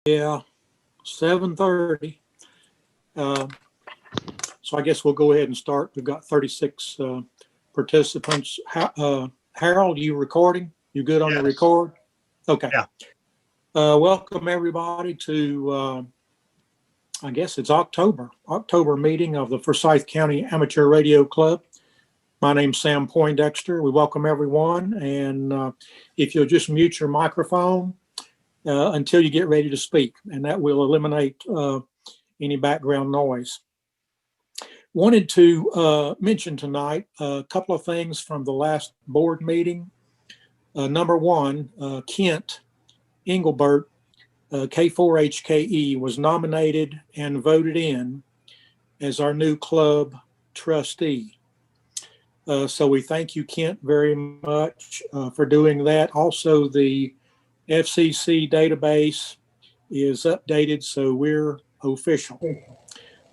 Yeah, 7:30. So I guess we'll go ahead and start. We've got 36 participants. Harold, you recording? You good on the record? Okay. Yeah. Welcome everybody to, I guess it's October meeting of the Forsyth County Amateur Radio Club. My name's Sam Poindexter. We welcome everyone. And if you'll just mute your microphone until you get ready to speak, and that will eliminate any background noise. Wanted to mention tonight a couple of things from the last board meeting. Number one, Kent Engelbert, K4HKE, was nominated and voted in as our new club trustee. So we thank you, Kent, very much for doing that. Also, the FCC database is updated, so we're official.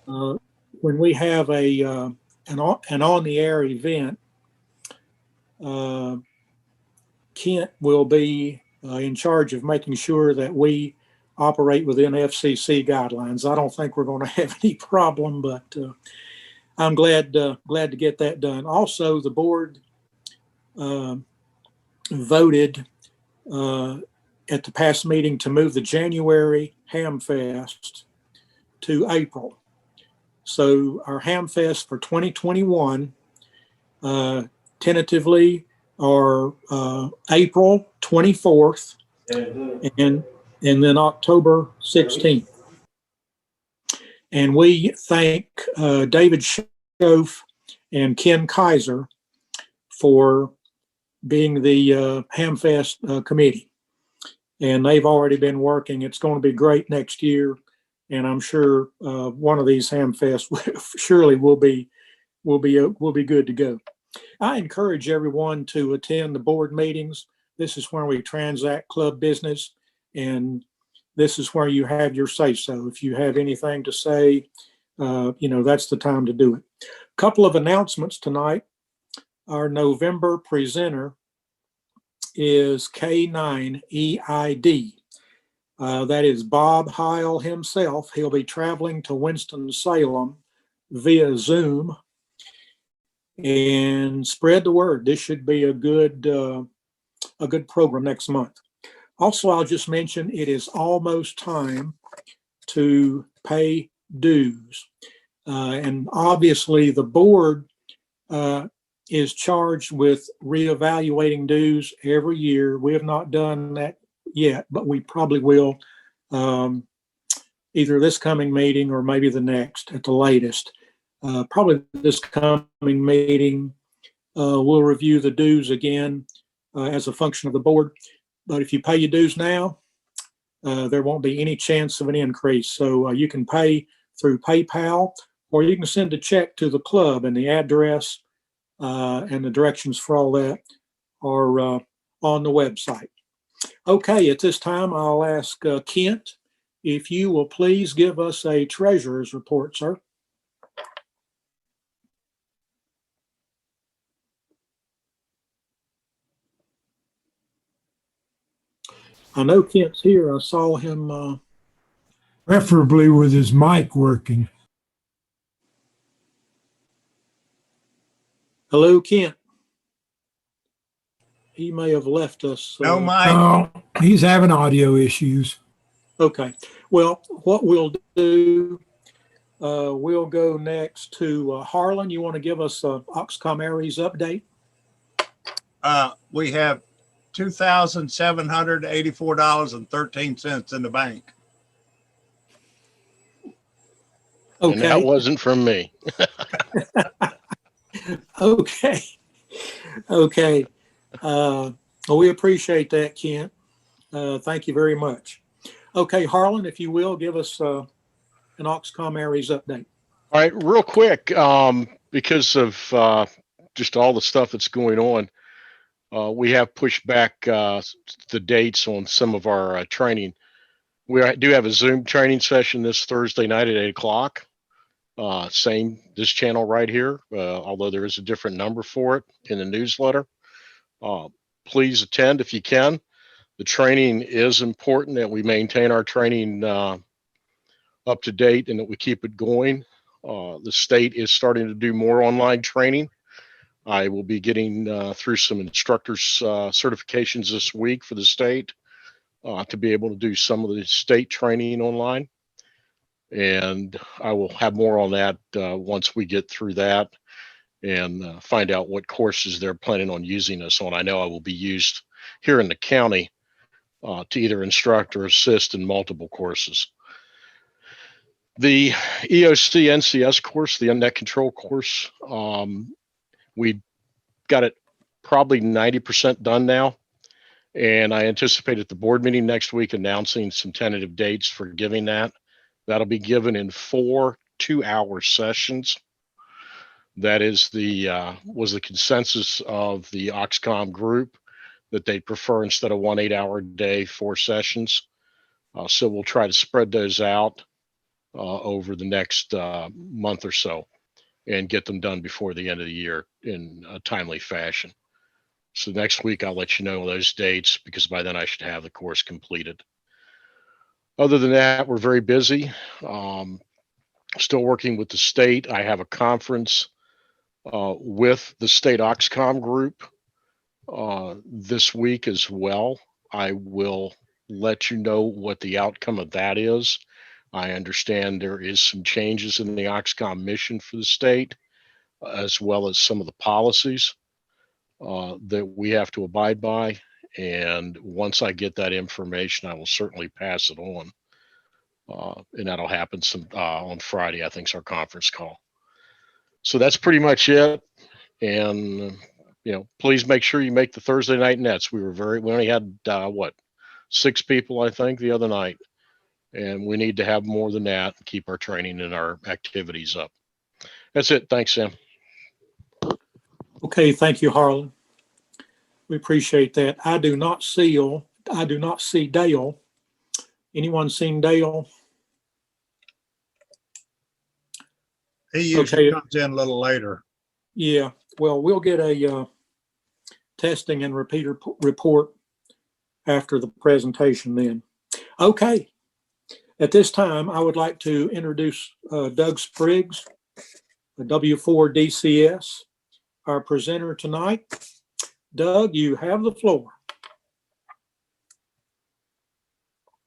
When we have an on-the-air event, Kent will be in charge of making sure that we operate within FCC guidelines. I don't think we're going to have any problem, but I'm glad to get that done. Also, the board voted at the past meeting to move the January Ham Fest to April. So our Ham Fest for 2021 tentatively are April 24th and then October 16th. And we thank David Schoaf and Ken Kaiser for being the Hamfest committee. And they've already been working. It's going to be great next year. And I'm sure one of these Hamfests surely will be good to go. I encourage everyone to attend the board meetings. This is where we transact club business, and this is where you have your say-so. If you have anything to say, that's the time to do it. A couple of announcements tonight. Our November presenter is K9EID. That is Bob Heil himself. He'll be traveling to Winston-Salem via Zoom. And spread the word. This should be a good program next month. Also, I'll just mention it is almost time to pay dues. And obviously the board is charged with reevaluating dues every year. We have not done that yet, but we probably will either this coming meeting or maybe the next at the latest. Probably this coming meeting, we'll review the dues again as a function of the board. But if you pay your dues now, there won't be any chance of an increase. So you can pay through PayPal, or you can send a check to the club, and the address and the directions for all that are on the website. Okay, at this time, I'll ask Kent if you will please give us a treasurer's report, sir. I know Kent's here. I saw him. Preferably with his mic working. Hello, Kent. He may have left us. No mic. No, he's having audio issues. Okay. Well, what we'll do, we'll go next to Harlan. You want to give us Oxcom Aries update? We have $2,784.13 in the bank. Okay. And that wasn't from me. Okay. Okay. Well, we appreciate that, Kent. Thank you very much. Okay, Harlan, if you will, give us an Oxcom Aries update. All right, real quick, because of just all the stuff that's going on, we have pushed back the dates on some of our training. We do have a Zoom training session this Thursday night at 8 o'clock. Same, this channel right here, although there is a different number for it in the newsletter. Please attend if you can. The training is important, that we maintain our training up to date and that we keep it going. The state is starting to do more online training. I will be getting through some instructors certifications this week for the state to be able to do some of the state training online. And I will have more on that once we get through that and find out what courses they're planning on using us on. I know I will be used here in the county to either instruct or assist in multiple courses. The EOC NCS course, the net control course, we got it probably 90% done now. And I anticipate at the board meeting next week announcing some tentative dates for giving that. That'll be given in 4 2-hour sessions. That is was the consensus of the Oxcom group, that they prefer, instead of 1 8-hour day, 4 sessions. So we'll try to spread those out over the next month or so and get them done before the end of the year in a timely fashion. So next week, I'll let you know those dates, because by then I should have the course completed. Other than that, we're very busy. Still working with the state. I have a conference with the state Oxcom group this week as well. I will let you know what the outcome of that is. I understand there is some changes in the Oxcom mission for the state, as well as some of the policies that we have to abide by. And once I get that information, I will certainly pass it on. And that'll happen on Friday, I think, is our conference call. So that's pretty much it. And, please make sure you make the Thursday night nets. We only had, 6 people, I think, the other night. And we need to have more than that and keep our training and our activities up. That's it. Thanks, Sam. Okay, thank you, Harlan. We appreciate that. I do not see Dale. Anyone seen Dale? He usually Okay. comes in a little later. Yeah, well, we'll get a testing and repeat report after the presentation then. Okay. At this time, I would like to introduce Doug Spriggs, the W4DCS, our presenter tonight. Doug, you have the floor.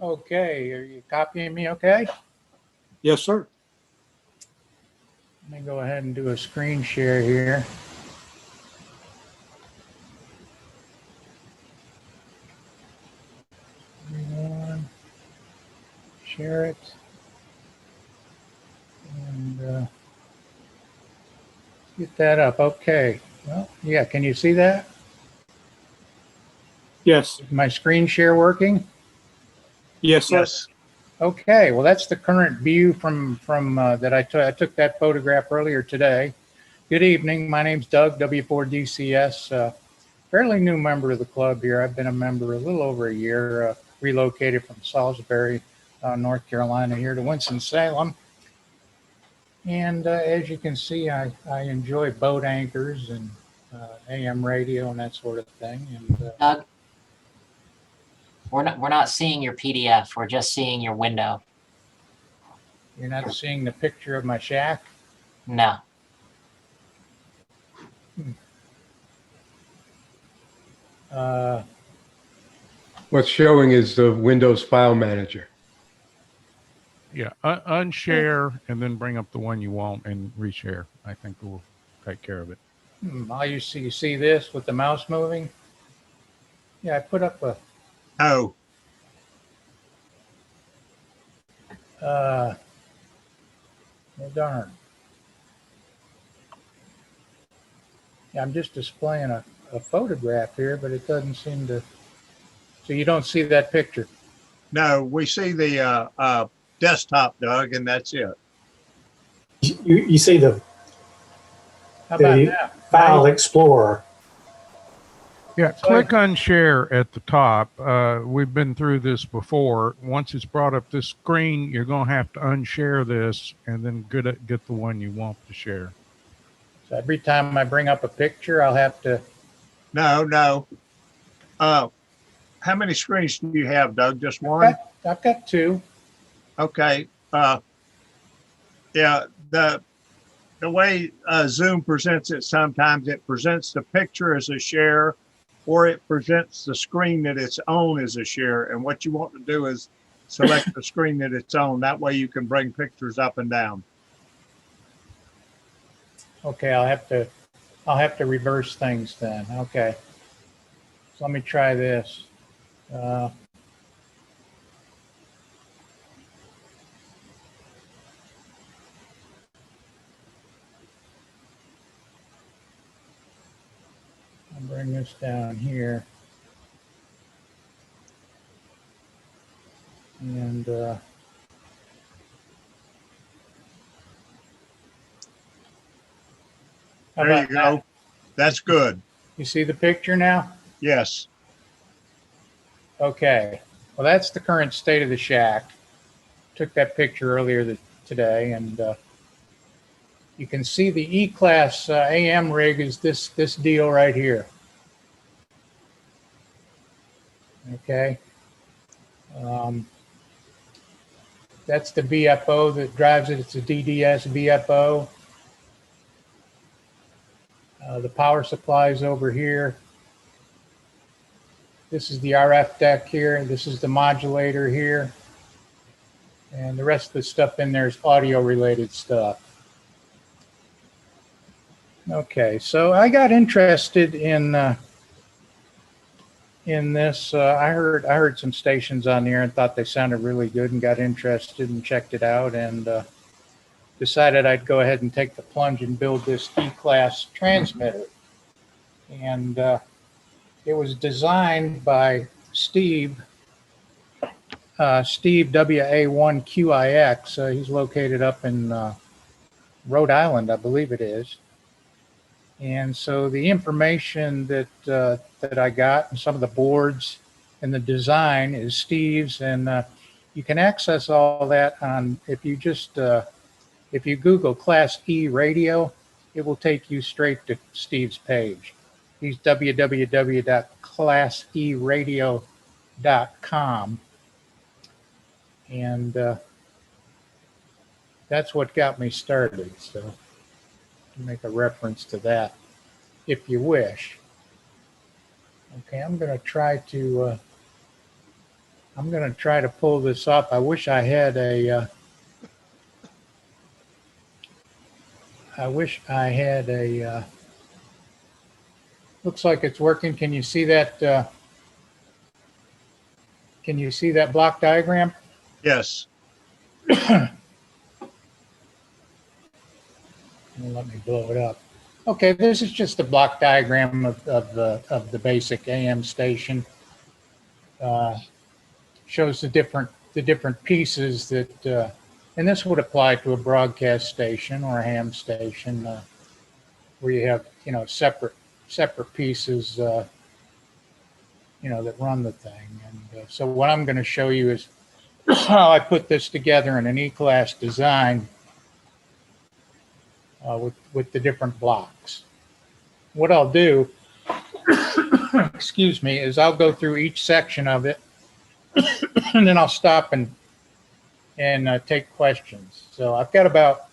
Okay, are you copying me okay? Yes, sir. Let me go ahead and do a screen share here. Everyone, share it. And get that up. Okay. Well, yeah, can you see that? Yes. Is my screen share working? Yes, sir. Yes. Okay, well, that's the current view from that I took that photograph earlier today. Good evening. My name's Doug, W4DCS, fairly new member of the club here. I've been a member a little over a year, relocated from Salisbury, North Carolina here to Winston-Salem. And as you can see, I enjoy boat anchors and AM radio and that sort of thing. And Doug, we're not seeing your PDF. We're just seeing your window. you're not seeing the picture of my shack? No. What's showing is the Windows File Manager. Yeah, unshare and then bring up the one you want and reshare. I think we'll take care of it. All you see this with the mouse moving? Yeah, I put up a Oh, well, darn. Yeah, I'm just displaying a photograph here, but it doesn't seem to. So you don't see that picture? no, we see the desktop, Doug, and that's it. You see the How about The now? File Explorer. Yeah, click unshare at the top. We've been through this before. Once it's brought up this screen, you're going to have to unshare this and then get the one you want to share. So every time I bring up a picture, I'll have to. No. how many screens do you have, Doug? Just one? I've got two. Okay. Yeah, the way Zoom presents it, sometimes it presents the picture as a share, or it presents the screen that it's on as a share. And what you want to do is select the screen that it's on. That way you can bring pictures up and down. Okay, I'll have to reverse things then. Okay. So let me try this. I'll bring this down here. And There you go. That's good. You see the picture now? Yes. Okay. Well, that's the current state of the shack. Took that picture earlier today, and you can see the E-Class AM rig is this deal right here. Okay. That's the VFO that drives it. It's a DDS VFO. The power supply is over here. This is the RF deck here. This is the modulator here. And the rest of the stuff in there is audio related stuff. Okay, so I got interested in this. I heard some stations on there and thought they sounded really good and got interested and checked it out and decided I'd go ahead and take the plunge and build this E-Class transmitter. And it was designed by Steve WA1QIX. He's located up in Rhode Island, I believe it is. And so the information that I got and some of the boards and the design is Steve's, and you can access all that on, if you Google Class E radio, it will take you straight to Steve's page. He's www.classeradio.com. And that's what got me started. So make a reference to that if you wish. Okay, I'm going to try to pull this up. I wish I had a looks like it's working. Can you see that? Can you see that block diagram? Yes. Let me blow it up. Okay, this is just a block diagram of the basic AM station. Shows the different pieces that, and this would apply to a broadcast station or a ham station, where you have separate pieces that run the thing. And so what I'm going to show you is how I put this together in an E-Class design. With the different blocks. What I'll do, excuse me, is I'll go through each section of it and then I'll stop and take questions. So I've got about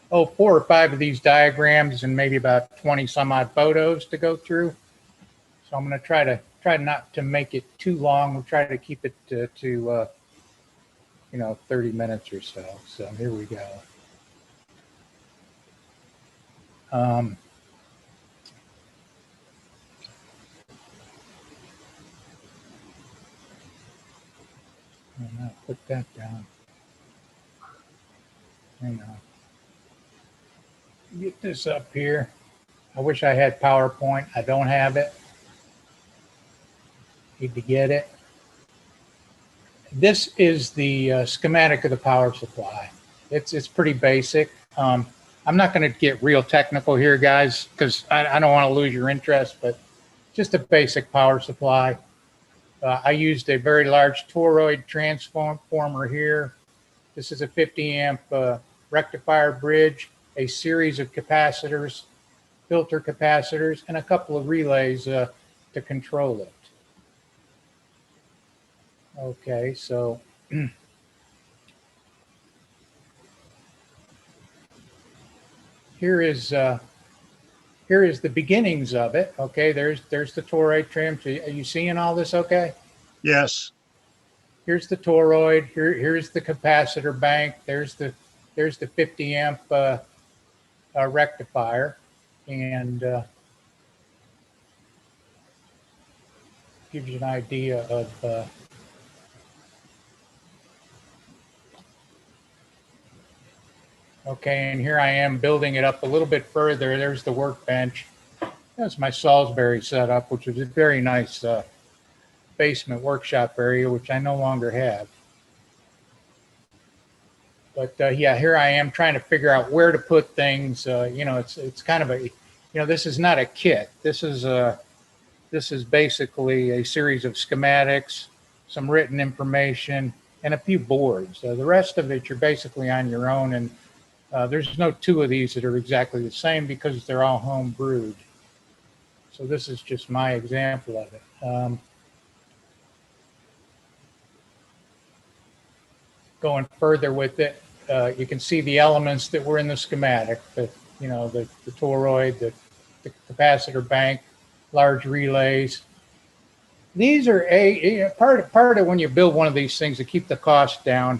4 or 5 of these diagrams and maybe about 20 some odd photos to go through. So I'm going to try not to make it too long. We'll try to keep it to 30 minutes or so. So here we go. And I'll put that down. Hang on. Get this up here. I wish I had PowerPoint. I don't have it. Need to get it. This is the schematic of the power supply. It's pretty basic. I'm not going to get real technical here, guys, because I don't want to lose your interest, but just a basic power supply. I used a very large toroid transformer here. This is a 50 amp rectifier bridge, a series of capacitors, filter capacitors, and a couple of relays to control it. Okay, so here is the beginnings of it. Okay, there's the toroid trim. So are you seeing all this? Okay. Yes. Here's the toroid. Here's the capacitor bank. There's the 50 amp rectifier, and gives you an idea of. Okay, and here I am building it up a little bit further. There's the workbench. That's my Salisbury setup, which was a very nice basement workshop area, which I no longer have. But yeah, here I am trying to figure out where to put things. It's kind of a, this is not a kit. This is basically a series of schematics, some written information, and a few boards. The rest of it, you're basically on your own, and there's no two of these that are exactly the same because they're all home brewed. So this is just my example of it. Going further with it, you can see the elements that were in the schematic, the toroid, the capacitor bank, large relays. These are part of when you build one of these things to keep the cost down.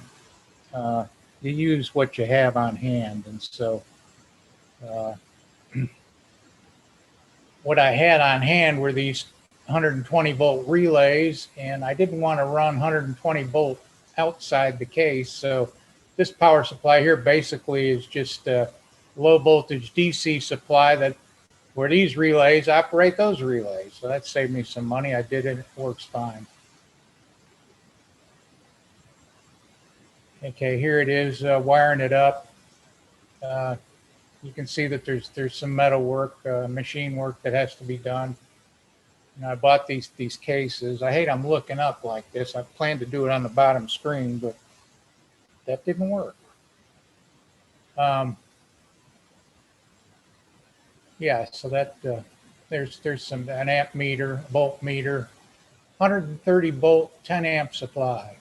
You use what you have on hand, and so what I had on hand were these 120 volt relays, and I didn't want to run 120 volt outside the case. So this power supply here basically is just a low voltage DC supply that where these relays operate those relays. So that saved me some money. I did it. It works fine. Okay, here it is, wiring it up. You can see that there's some metal work, machine work that has to be done. And I bought these cases. I hate I'm looking up like this. I planned to do it on the bottom screen, but that didn't work. Yeah, so that there's an amp meter, volt meter, 130 volt, 10 amp supply.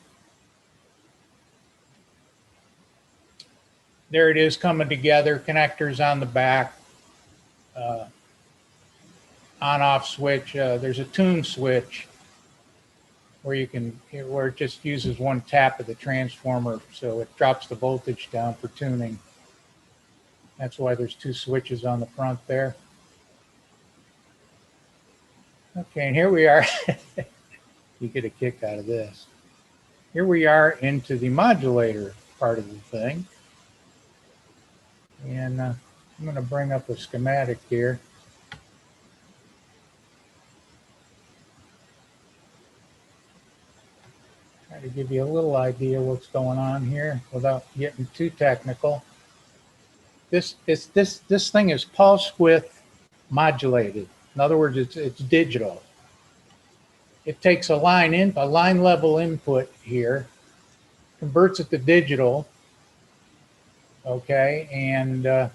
There it is coming together, connectors on the back, on-off switch. There's a tune switch where it just uses one tap of the transformer, so it drops the voltage down for tuning. That's why there's two switches on the front there. Okay, and here we are. You get a kick out of this. Here we are into the modulator part of the thing. And I'm going to bring up a schematic here. Try to give you a little idea what's going on here without getting too technical. This thing is pulse width modulated. In other words, it's digital. It takes a line level input here, converts it to digital. Okay, and the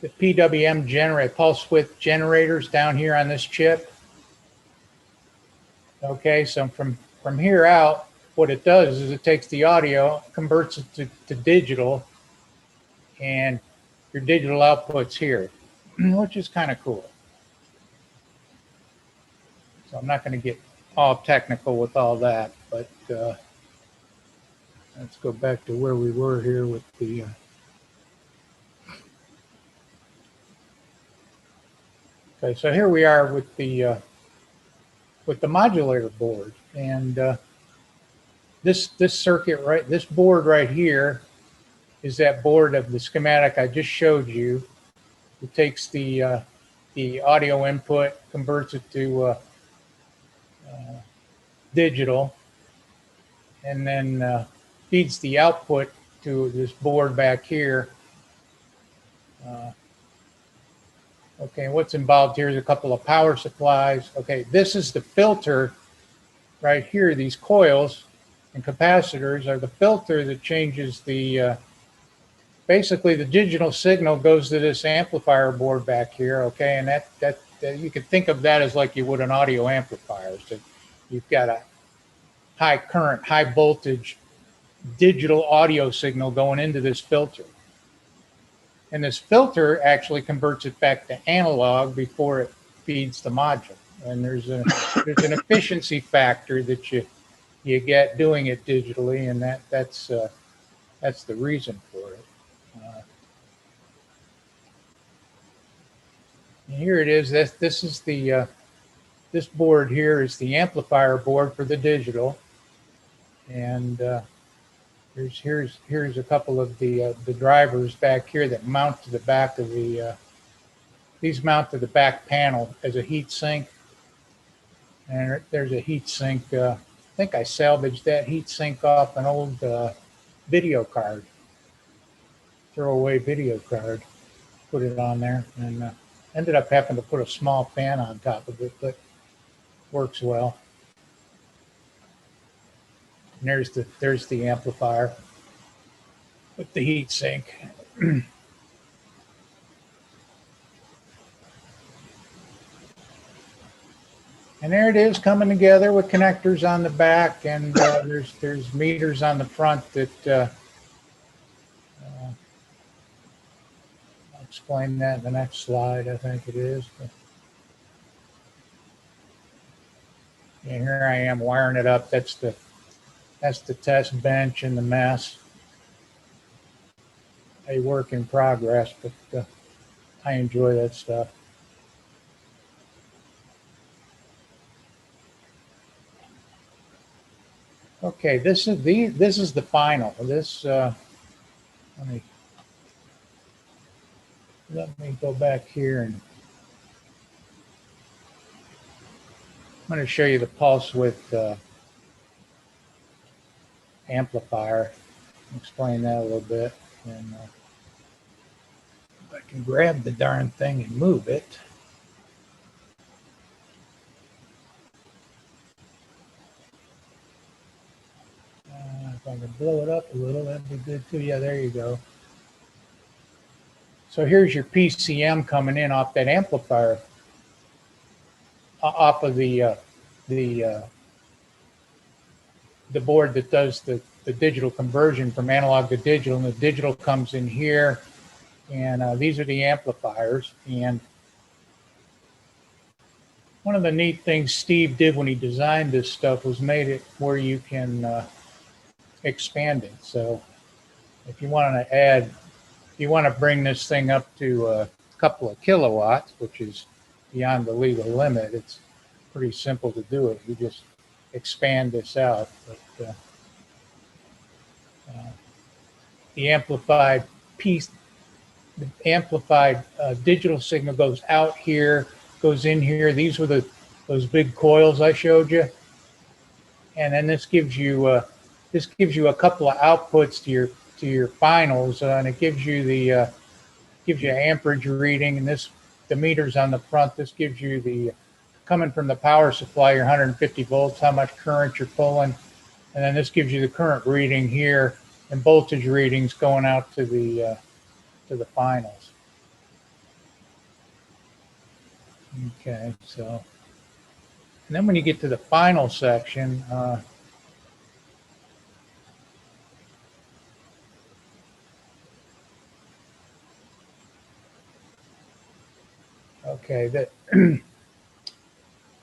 PWM generator, pulse width generators down here on this chip. Okay, so from here out, what it does is it takes the audio, converts it to digital, and your digital output's here, which is kind of cool. So I'm not going to get all technical with all that, but let's go back to where we were here with the okay, so here we are with the modulator board, and this circuit this board right here is that board of the schematic I just showed you. It takes the audio input, converts it to digital, and then feeds the output to this board back here. Okay, what's involved here is a couple of power supplies. Okay, this is the filter right here. These coils and capacitors are the filter that changes the, basically the digital signal goes to this amplifier board back here, okay? And that you could think of that as like you would an audio amplifier. So you've got a high current, high voltage digital audio signal going into this filter. And this filter actually converts it back to analog before it feeds the module. And there's an efficiency factor that you get doing it digitally, and that's the reason for it. And here it is. This is the this board here is the amplifier board for the digital, and here's a couple of the drivers back here that mount to the back of the these mount to the back panel as a heat sink. And there's a heat sink. I think I salvaged that heat sink off an old video card, throwaway video card. Put it on there, and ended up having to put a small fan on top of it, but works well. And there's the amplifier with the heat sink. And there it is coming together with connectors on the back, and there's meters on the front that I'll explain that in the next slide, I think it is. But, yeah, here I am wiring it up. That's the test bench and the mess. A work in progress, but I enjoy that stuff. Okay, this is the final. This let me go back here, and I'm going to show you the pulse width amplifier. Explain that a little bit, and if I can grab the darn thing and move it. If I can blow it up a little, that'd be good too. Yeah, there you go. So here's your PCM coming in off that amplifier, off of the board that does the digital conversion from analog to digital, and the digital comes in here, and these are the amplifiers. And one of the neat things Steve did when he designed this stuff was made it where you can expand it. So if you want to bring this thing up to a couple of kilowatts, which is beyond the legal limit, it's pretty simple to do it. You just expand this out. But the amplified digital signal goes out here, goes in here. These were those big coils I showed you, and then this gives you a couple of outputs to your finals, and it gives you amperage reading, and the meters on the front. This gives you the coming from the power supply, your 150 volts, how much current you're pulling, and then this gives you the current reading here and voltage readings going out to the finals. Okay, so, and then when you get to the final section, okay, the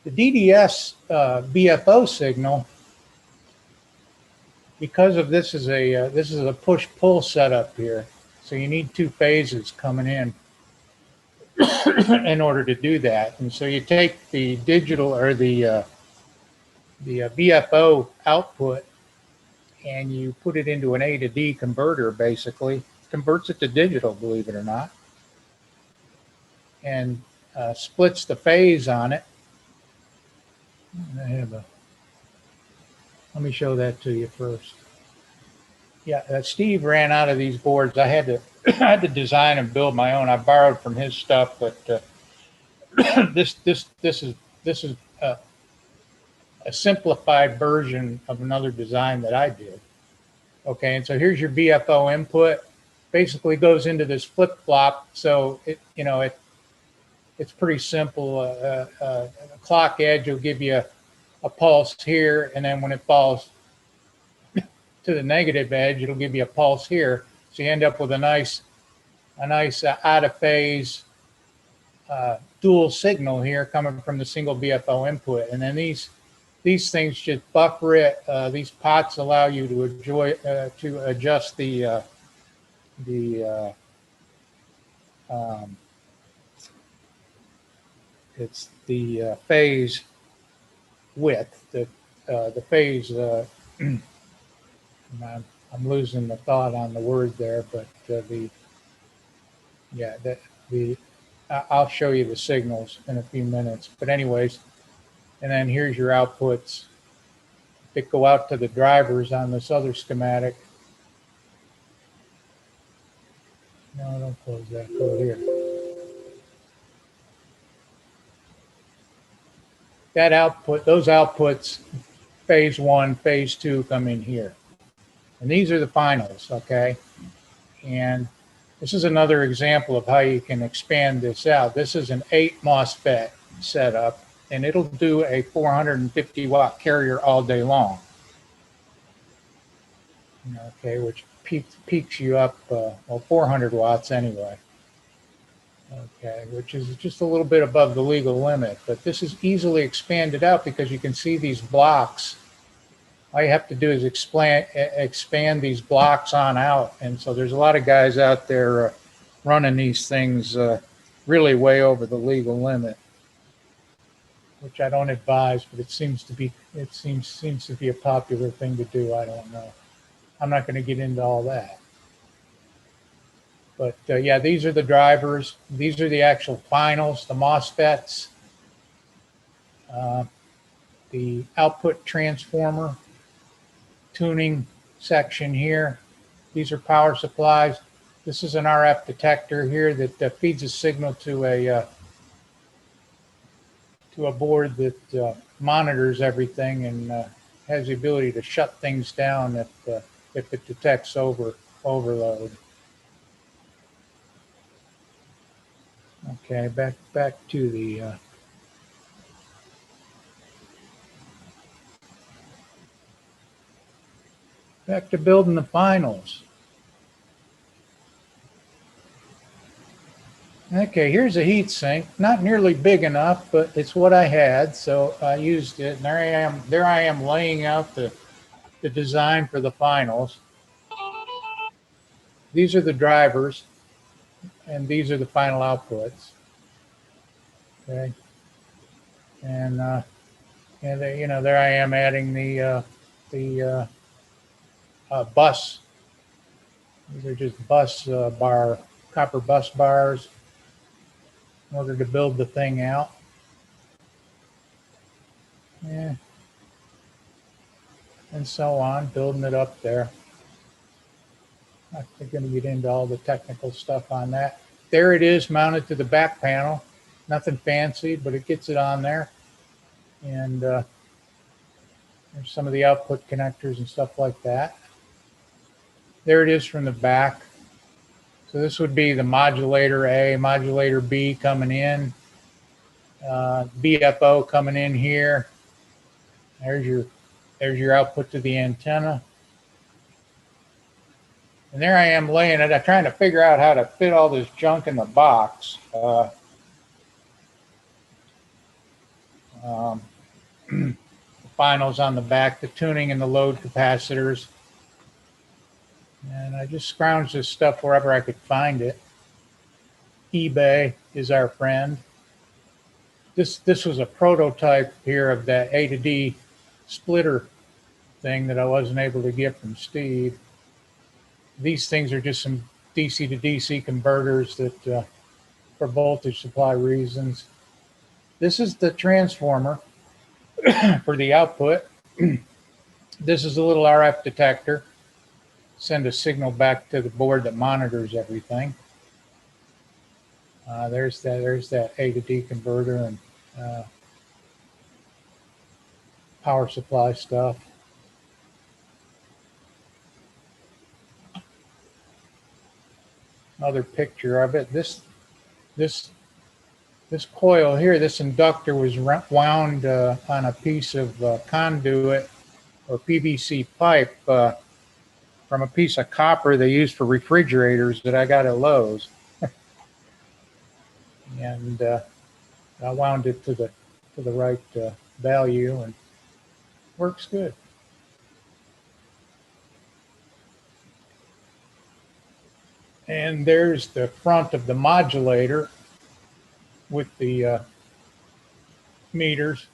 DDS BFO signal, because of this is a push-pull setup here, so you need two phases coming in in order to do that. And so you take the digital or the BFO output and you put it into an A to D converter, basically converts it to digital, believe it or not, and splits the phase on it. Let me show that to you first. Yeah, Steve ran out of these boards. I had to design and build my own. I borrowed from his stuff, but this is a simplified version of another design that I did. Okay, and so here's your BFO input. Basically goes into this flip flop. So it's pretty simple. A clock edge will give you a pulse here, and then when it falls to the negative edge, it'll give you a pulse here. So you end up with a nice out of phase dual signal here coming from the single BFO input. And then these things just buffer it. These pots allow you to adjust the it's the phase width, the phase. I'm losing the thought on the word there, but I'll show you the signals in a few minutes. But anyways, and then here's your outputs that go out to the drivers on this other schematic. No, don't close that. Go here. That output, those outputs, phase 1, phase 2 come in here. And these are the finals, okay? And this is another example of how you can expand this out. This is an 8 MOSFET setup, and it'll do a 450 watt carrier all day long. Okay, which peaks you up, 400 watts anyway. Okay, which is just a little bit above the legal limit, but this is easily expanded out because you can see these blocks. All you have to do is expand these blocks on out. And so there's a lot of guys out there running these things really way over the legal limit, which I don't advise, but it seems to be a popular thing to do. I don't know. I'm not going to get into all that. But yeah, these are the drivers. These are the actual finals, the MOSFETs, the output transformer, tuning section here. These are power supplies. This is an RF detector here that feeds a signal to a board that monitors everything and has the ability to shut things down if it detects overload. Okay, back to the back to building the finals. Okay, here's a heat sink. Not nearly big enough, but it's what I had, so I used it. And there I am laying out the design for the finals. These are the drivers, and these are the final outputs. Okay, and there I am adding the bus. These are just copper bus bars in order to build the thing out. Yeah. And so on, building it up there. I'm not going to get into all the technical stuff on that. There it is, mounted to the back panel. Nothing fancy, but it gets it on there. And there's some of the output connectors and stuff like that. There it is from the back. So this would be the modulator A, modulator B coming in, BFO coming in here. There's your output to the antenna. And there I am laying it. I'm trying to figure out how to fit all this junk in the box. The finals on the back, the tuning and the load capacitors. And I just scrounged this stuff wherever I could find it. eBay is our friend. This was a prototype here of that A to D splitter thing that I wasn't able to get from Steve. These things are just some DC to DC converters that for voltage supply reasons. This is the transformer for the output. This is a little RF detector. Send a signal back to the board that monitors everything. There's that A to D converter and power supply stuff. Another picture of it. This This coil here, this inductor was wound on a piece of conduit or PVC pipe from a piece of copper they use for refrigerators that I got at Lowe's. And I wound it to the right value, and works good. And there's the front of the modulator with the meters.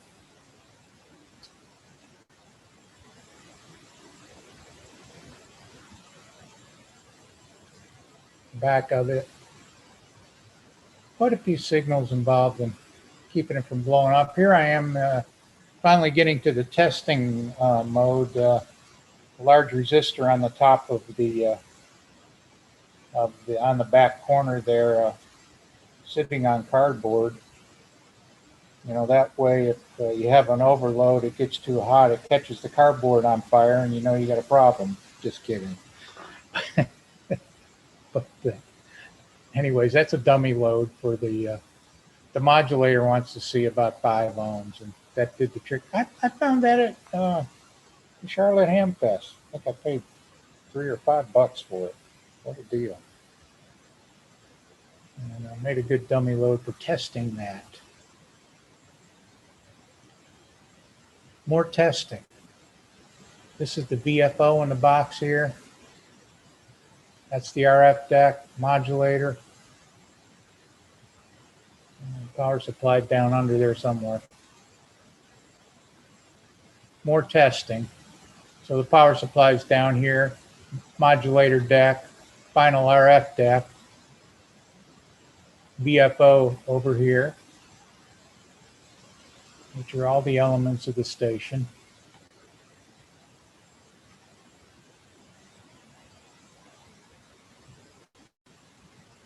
Back of it. Quite a few signals involved in keeping it from blowing up. Here I am finally getting to the testing mode. Large resistor on the top of the on the back corner there, sitting on cardboard. You know, that way if you have an overload, it gets too hot, it catches the cardboard on fire, and you know you got a problem. Just kidding. But anyways, that's a dummy load for the modulator wants to see about 5 ohms, and that did the trick. I found that at the Charlotte Ham Fest. I think I paid $3 or $5 for it. What a deal. And I made a good dummy load for testing that. More testing. This is the VFO in the box here. That's the RF deck modulator. And power supply down under there somewhere. More testing. So the power supply is down here. Modulator deck, final RF deck. VFO over here, which are all the elements of the station.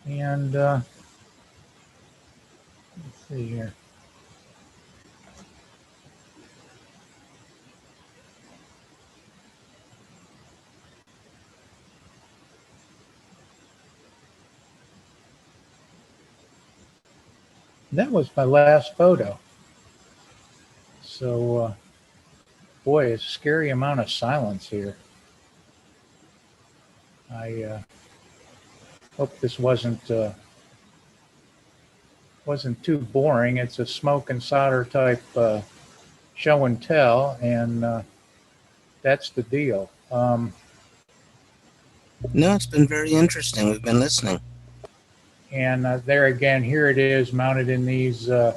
And let's see here. That was my last photo. So, boy, it's a scary amount of silence here. I hope this wasn't too boring. It's a smoke and solder type show and tell, and that's the deal. No, it's been very interesting. We've been listening. And there again, here it is mounted in these. I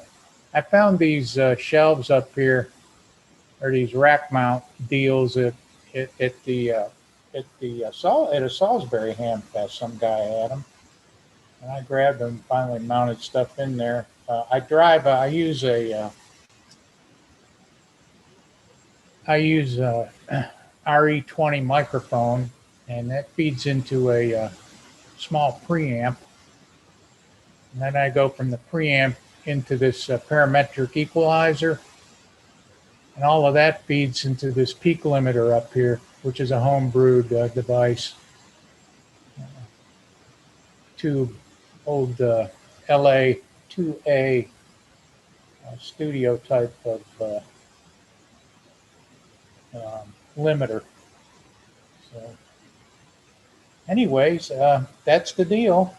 found these shelves up here, or these rack mount deals at a Salisbury Ham Fest. Some guy had them, and I grabbed them and finally mounted stuff in there. I use a RE20 microphone, and that feeds into a small preamp. And then I go from the preamp into this parametric equalizer. And all of that feeds into this peak limiter up here, which is a homebrewed device. Two old LA 2A studio type of limiter. So anyways, that's the deal.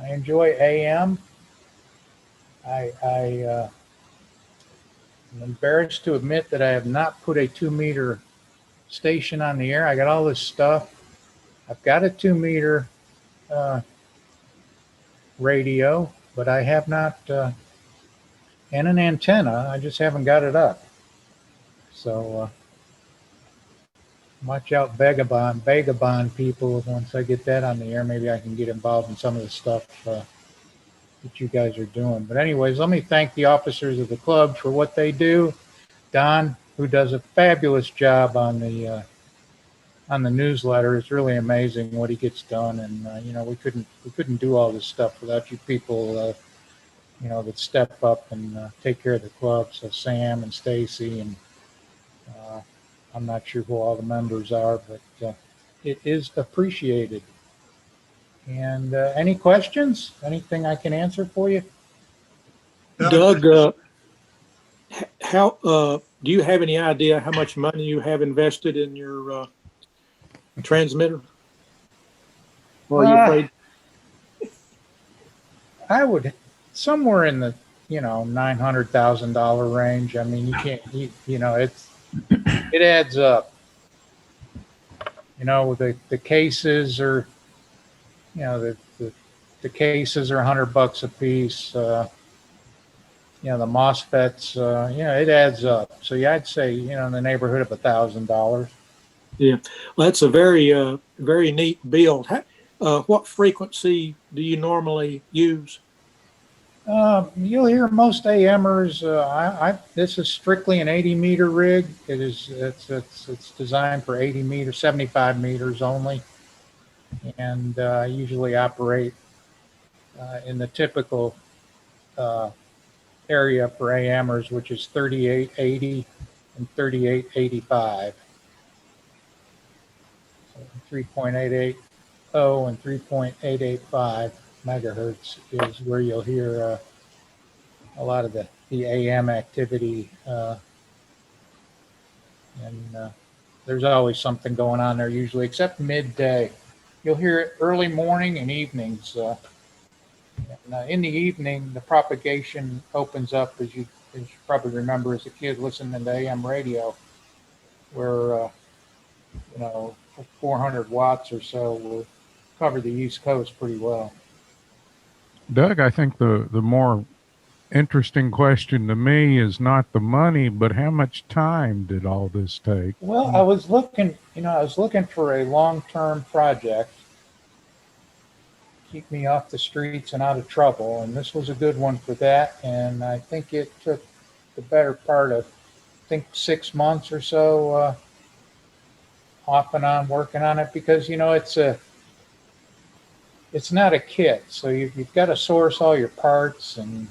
I enjoy AM. I'm embarrassed to admit that I have not put a 2-meter station on the air. I got all this stuff. I've got a 2-meter radio, but I have not, and an antenna. I just haven't got it up. So watch out, Vagabond people. Once I get that on the air, maybe I can get involved in some of the stuff that you guys are doing. But anyways, let me thank the officers of the club for what they do. Don, who does a fabulous job on the newsletter. It's really amazing what he gets done, and you know, we couldn't do all this stuff without you people, you know, that step up and take care of the club. So Sam and Stacy, and I'm not sure who all the members are, but it is appreciated. And any questions? Anything I can answer for you? Doug, how do you have any idea how much money you have invested in your transmitter? Or are you afraid? I would somewhere in the $900,000 range. I mean, you can't it adds up. The cases are the cases are $100 a piece. The MOSFETs, it adds up. So yeah, I'd say in the neighborhood of $1,000. Yeah, well, that's a very neat build. What frequency do you normally use? You'll hear most AMers. This is strictly an 80-meter rig. It's designed for 80 meters, 75 meters only, and I usually operate in the typical area for AMers, which is 3880 and 3885. So 3.880 and 3.885 megahertz is where you'll hear a lot of the AM activity, and there's always something going on there usually, except midday. You'll hear it early morning and evenings. In the evening, the propagation opens up, as you probably remember as a kid listening to AM radio, where 400 watts or so will cover the East Coast pretty well. Doug, I think the more interesting question to me is not the money, but how much time did all this take? Well, I was looking for a long-term project, keep me off the streets and out of trouble, and this was a good one for that. And I think it took the better part of 6 months or so, off and on working on it, because it's not a kit, so you've got to source all your parts and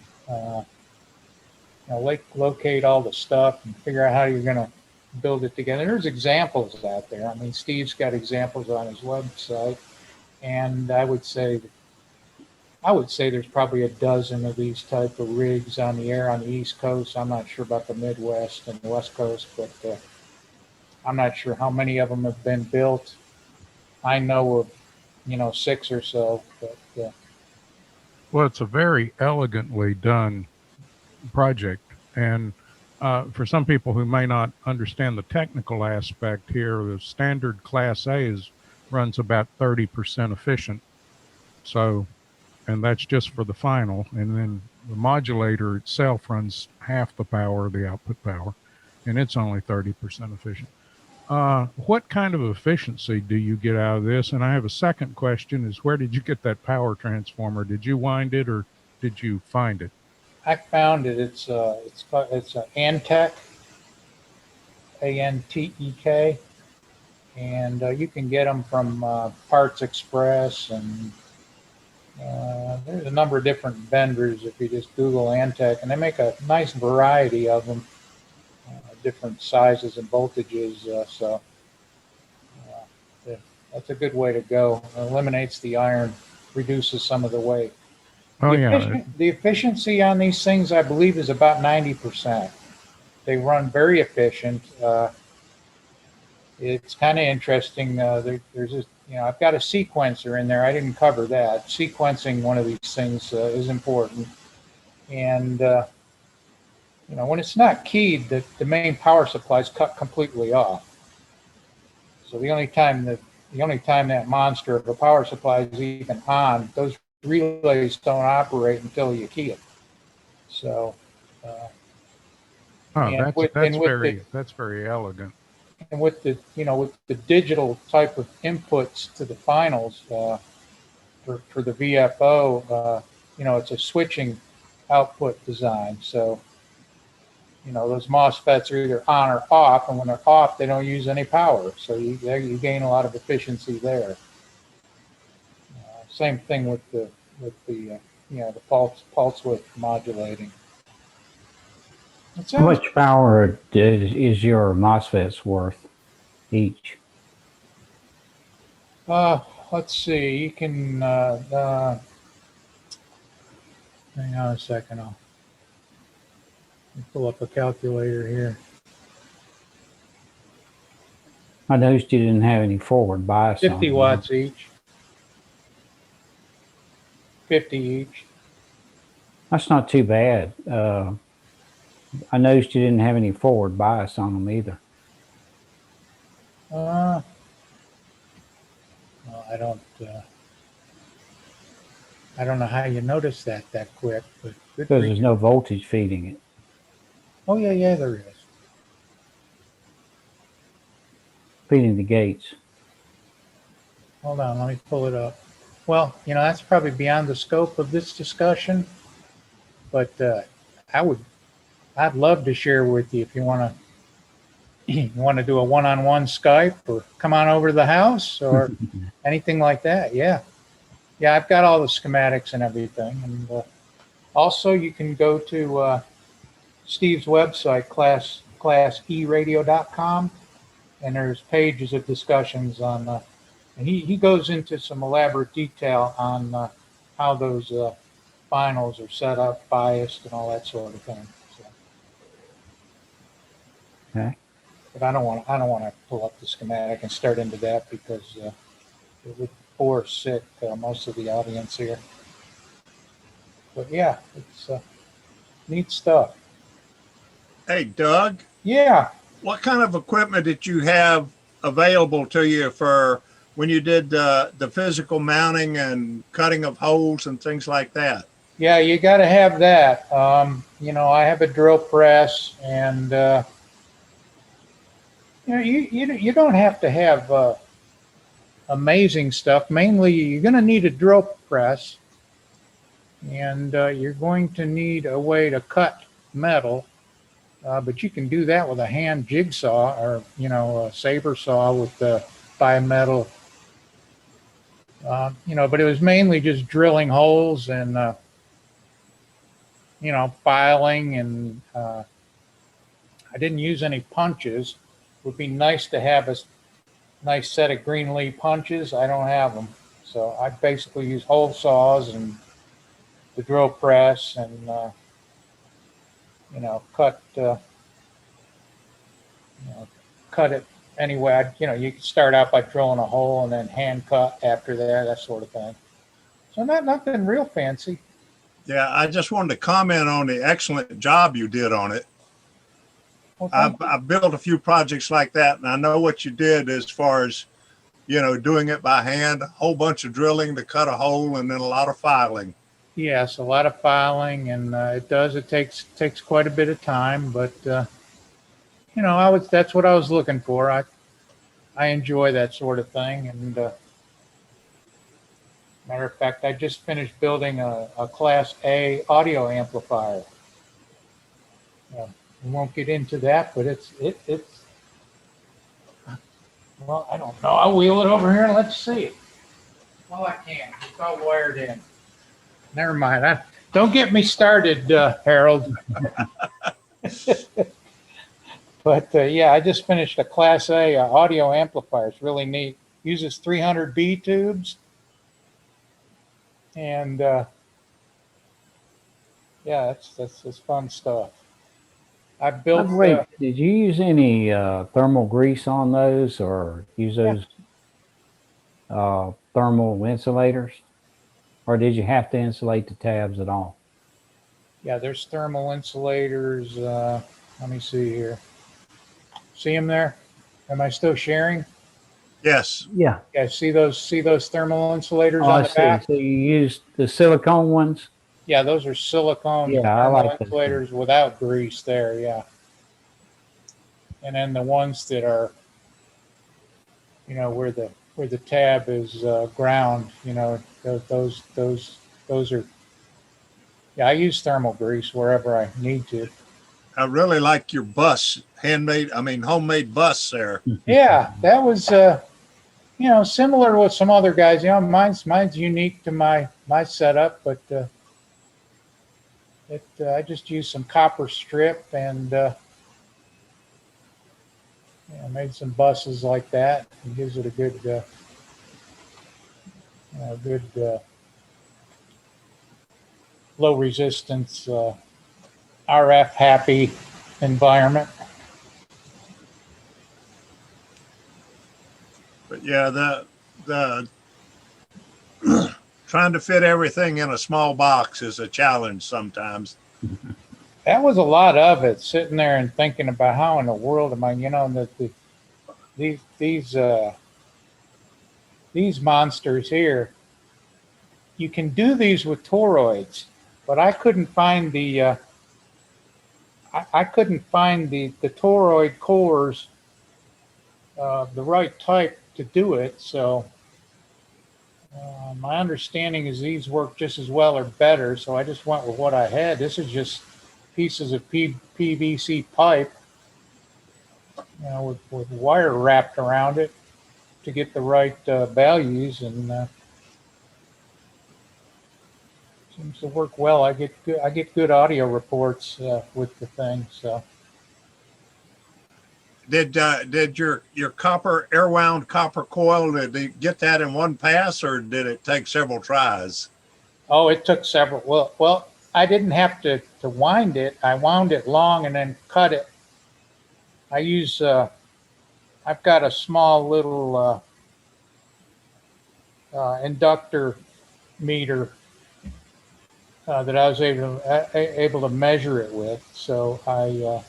locate all the stuff and figure out how you're going to build it together. There's examples out there. I mean, Steve's got examples on his website, and I would say there's probably a dozen of these type of rigs on the air on the East Coast. I'm not sure about the Midwest and the West Coast, but I'm not sure how many of them have been built. I know of 6 or so, but Well, it's a very elegantly done project, and for some people who may not understand the technical aspect here, the standard Class A runs about 30% efficient. So, and that's just for the final, and then the modulator itself runs half the power, the output power, and it's only 30% efficient. What kind of efficiency do you get out of this? And I have a second question: is where did you get that power transformer? Did you wind it, or did you find it? I found it. It's a Antek, ANTEK, and you can get them from Parts Express, and there's a number of different vendors if you just Google Antek, and they make a nice variety of them, different sizes and voltages. So that's a good way to go. It eliminates the iron, reduces some of the weight. Oh, The efficiency on these things, I believe, is about 90%. They run very efficient. It's kind of interesting. There's this, I've got a sequencer in there. I didn't cover that. Sequencing one of these things is important. And, when it's not keyed, the main power supply is cut completely off. So the only time that monster of a power supply is even on, those relays don't operate until you key it. So, that's very elegant. And with the digital type of inputs to the finals for the VFO, it's a switching output design. So, those MOSFETs are either on or off, and when they're off, they don't use any power. So you gain a lot of efficiency there. Same thing with the pulse width modulating. How much power is your MOSFETs worth each? let's see. You can hang on a second. I'll pull up a calculator here. I noticed you didn't have any forward bias on 50 them. watts each. 50 each. That's not too bad. I noticed you didn't have any forward bias on them either. Well, I don't know how you notice that quick, but good Because grief. there's no voltage feeding it. Oh yeah, there is. Feeding the gates. Hold on, let me pull it up. Well, that's probably beyond the scope of this discussion, but I'd love to share with you if you want to do a one-on-one Skype or come on over to the house or anything like that. Yeah, I've got all the schematics and everything, and also you can go to Steve's website, classeradio.com, and there's pages of discussions on. And he goes into some elaborate detail on how those finals are set up, biased, and all that sort of thing. So. Okay. But I don't want to pull up the schematic and start into that because it would bore sick most of the audience here. But yeah, it's neat stuff. Hey, Doug, Yeah. what kind of equipment did you have available to you for when you did the physical mounting and cutting of holes and things like that? Yeah, you got to have that. I have a drill press, and you don't have to have amazing stuff. Mainly, you're going to need a drill press, and you're going to need a way to cut metal. But you can do that with a hand jigsaw or a saber saw with the bimetal. But it was mainly just drilling holes and, filing, and I didn't use any punches. It would be nice to have a nice set of green leaf punches. I don't have them. So I basically use hole saws and the drill press and, cut it anyway. You can start out by drilling a hole and then hand cut after that sort of thing. So nothing real fancy. Yeah, I just wanted to comment on the excellent job you did on it. Well, I've built a few projects like that, and I know what you did as far as, doing it by hand, a whole bunch of drilling to cut a hole and then a lot of filing. Yes, a lot of filing, and it takes quite a bit of time, but that's what I was looking for. I enjoy that sort of thing, and matter of fact, I just finished building a Class A audio amplifier. We won't get into that, but it's well, I don't know. I'll wheel it over here and let's see it. Well, I can. It's all wired in. Never mind. Don't get me started, Harold. But yeah, I just finished a Class A audio amplifier. It's really neat. Uses 300B tubes, and yeah, that's fun stuff. I built. Did you use any thermal grease on those, or use those thermal insulators, or did you have to insulate the tabs at all? Yeah, there's thermal insulators. Let me see here. See them there? Am I still sharing? Yes. Yeah. Yeah. See those thermal insulators on the back? So you used the silicone ones? Yeah, those are silicone thermal insulators without grease there. Yeah. And then the ones that are, where the tab is ground, those are. Yeah, I use thermal grease wherever I need to. I really like your homemade bus there. Yeah, that was, similar with some other guys. Mine's unique to my setup, but I just used some copper strip and made some buses like that. It gives it a good, good low resistance, RF happy environment. But yeah, the trying to fit everything in a small box is a challenge sometimes. That was a lot of it, sitting there and thinking about how in the world am I, these monsters here, you can do these with toroids, but I couldn't find the toroid cores, the right type to do it. So my understanding is these work just as well or better. So I just went with what I had. This is just pieces of PVC pipe, with wire wrapped around it to get the right values, and seems to work well. I get good audio reports with the thing. So did your copper air wound copper coil, did you get that in one pass or did it take several tries? Oh, it took several. Well, I didn't have to wind it. I wound it long and then cut it. I use I've got a small little inductor meter that I was able to measure it with. So I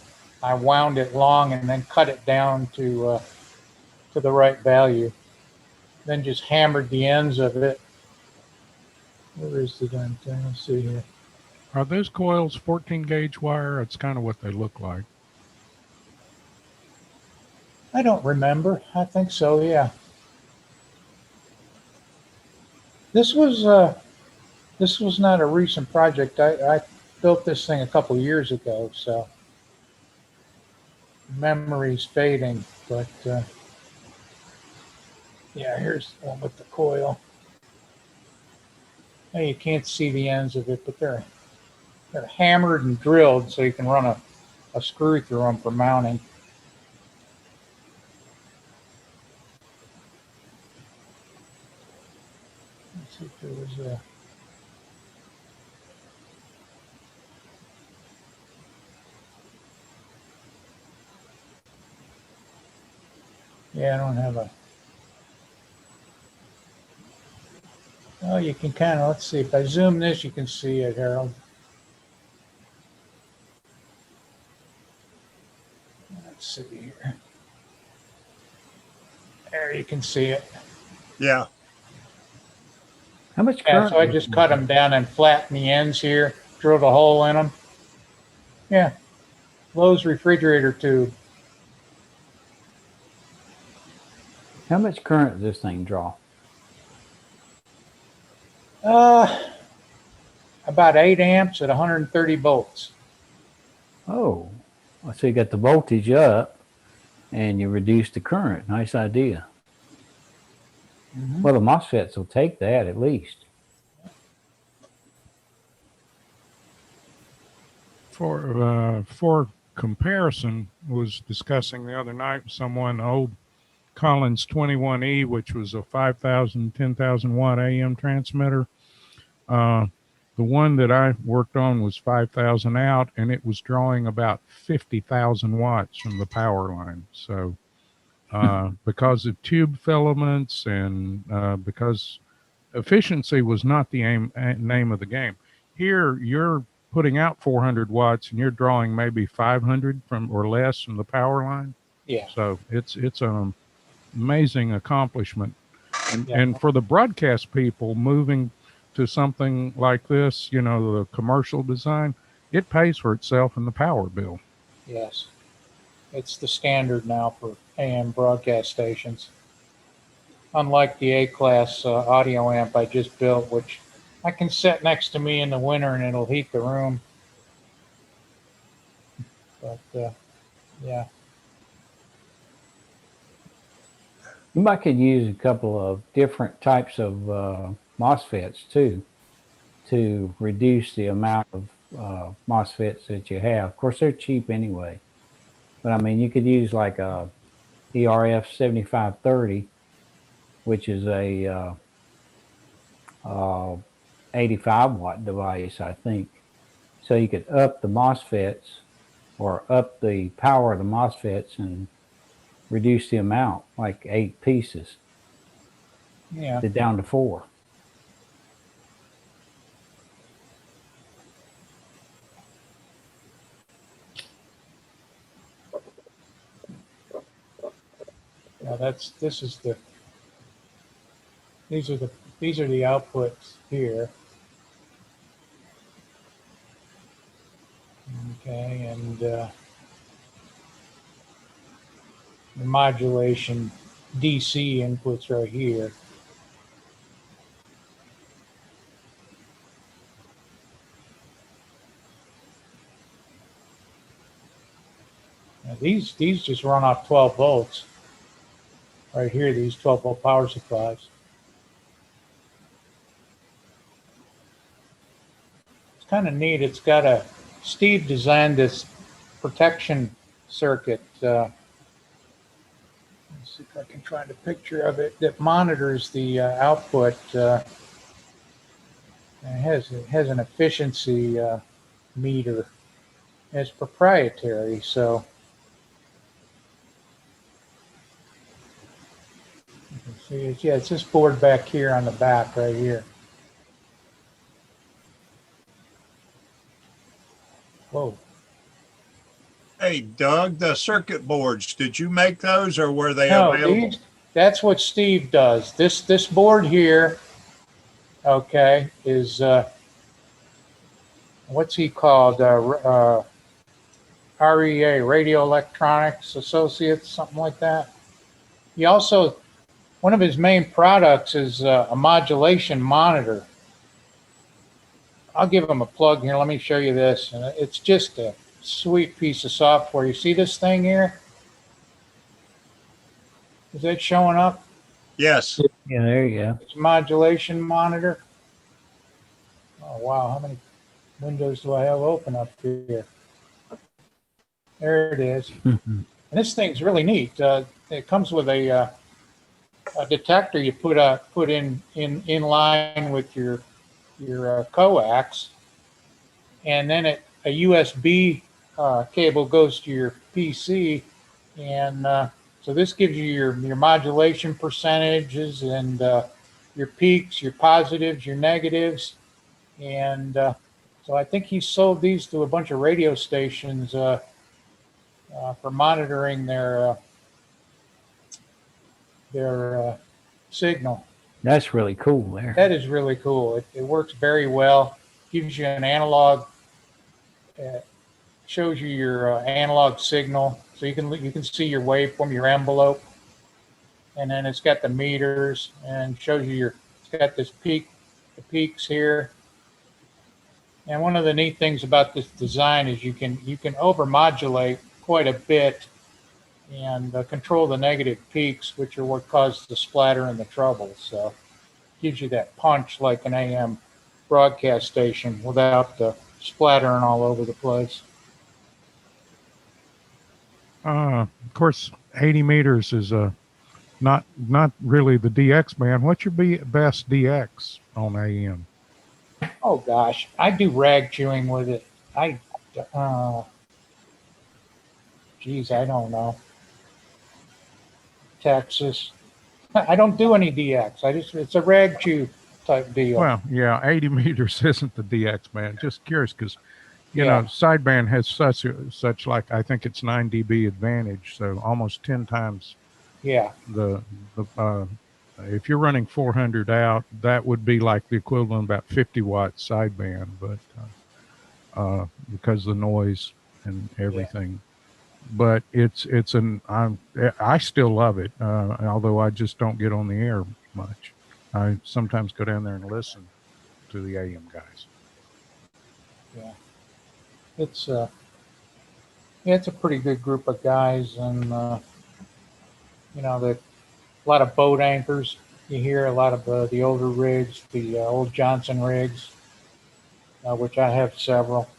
wound it long and then cut it down to the right value. Then just hammered the ends of it. Where is the damn thing? Let's see here. Are those coils 14 gauge wire? It's kind of what they look like. I don't remember. I think so, yeah. This was not a recent project. I built this thing a couple years ago, so memory's fading. But yeah, here's the one with the coil. Now you can't see the ends of it, but they're hammered and drilled, so you can run a screw through them for mounting. Let's see if there was a... Yeah, I don't have a... Oh, you can kind of, let's see, if I zoom this, you can see it, Harold. Let's see here. There, you can see it. Yeah. How much Yeah, current? so I just cut them down and flattened the ends here, drilled a hole in them. Yeah, Lowe's refrigerator tube. How much current does this thing draw? About 8 amps at 130 volts. Oh, so you got the voltage up and you reduce the current. Nice idea. Mm-hmm. Well, the MOSFETs will take that at least. For comparison, was discussing the other night with someone, old Collins 21E, which was a 5,000, 10,000 watt AM transmitter. The one that I worked on was 5,000 out, and it was drawing about 50,000 watts from the power line. So because of tube filaments and because efficiency was not the name of the game. Here, you're putting out 400 watts, and you're drawing maybe 500 from or less from the power line. Yeah. So it's an amazing accomplishment. And, Yeah. and for the broadcast people moving to something like this, the commercial design, it pays for itself in the power bill. Yes. It's the standard now for AM broadcast stations. Unlike the A-class audio amp I just built, which I can set next to me in the winter and it'll heat the room. But, yeah. You might could use a couple of different types of MOSFETs too, to reduce the amount of MOSFETs that you have. Of course, they're cheap anyway, but I mean, you could use like a ERF 7530, which is a uh, 85 watt device, I think. So you could up the MOSFETs or up the power of the MOSFETs and reduce the amount, like 8 pieces, Yeah. down to 4. Now these are the outputs here. Okay, and the modulation DC inputs right here. Now these just run off 12 volts. Right here, these 12-volt power supplies. It's kind of neat. It's got Steve designed this protection circuit. Let's see if I can find a picture of it that monitors the output. It has an efficiency meter. It's proprietary, so you can see it's this board back here on the back right here. Whoa. Hey, Doug, the circuit boards, did you make those or were they No, available? that's what Steve does. This board here, okay, is what's he called? REA, Radio Electronics Associates, something like that. He also, one of his main products is a modulation monitor. I'll give him a plug here. Let me show you this. And it's just a sweet piece of software. You see this thing here? Is that showing up? Yes. Yeah, there you go. It's a modulation monitor. Oh, wow. How many windows do I have open up here? There it is. And this thing's really neat. It comes with a detector you put in line with your coax, and then a USB cable goes to your PC, and so this gives you your modulation percentages and your peaks, your positives, your negatives, and so I think he sold these to a bunch of radio stations for monitoring their signal. That's really cool there. That is really cool. It works very well. Gives you an analog, shows you your analog signal, so you can see your waveform, your envelope, and then it's got the meters and shows you it's got the peaks here. And one of the neat things about this design is you can overmodulate quite a bit and control the negative peaks, which are what cause the splatter and the trouble. So gives you that punch like an AM broadcast station without the splattering all over the place. Of course, 80 meters is not really the DX band. What's your best DX on AM? Oh gosh, I do rag chewing with it. I don't know. Texas. I don't do any DX. It's a rag chew type deal. Well, yeah, 80 meters isn't the DX band. Just curious because, you know, sideband has such like, I think it's 9 dB advantage. So almost 10 times. Yeah. If you're running 400 out, that would be like the equivalent of about 50 watt sideband, but because of the noise and everything. Yeah. But I still love it, although I just don't get on the air much. I sometimes go down there and listen to the AM guys. Yeah, it's a pretty good group of guys, and a lot of boat anchors. You hear a lot of the older rigs, the old Johnson rigs, which I have several.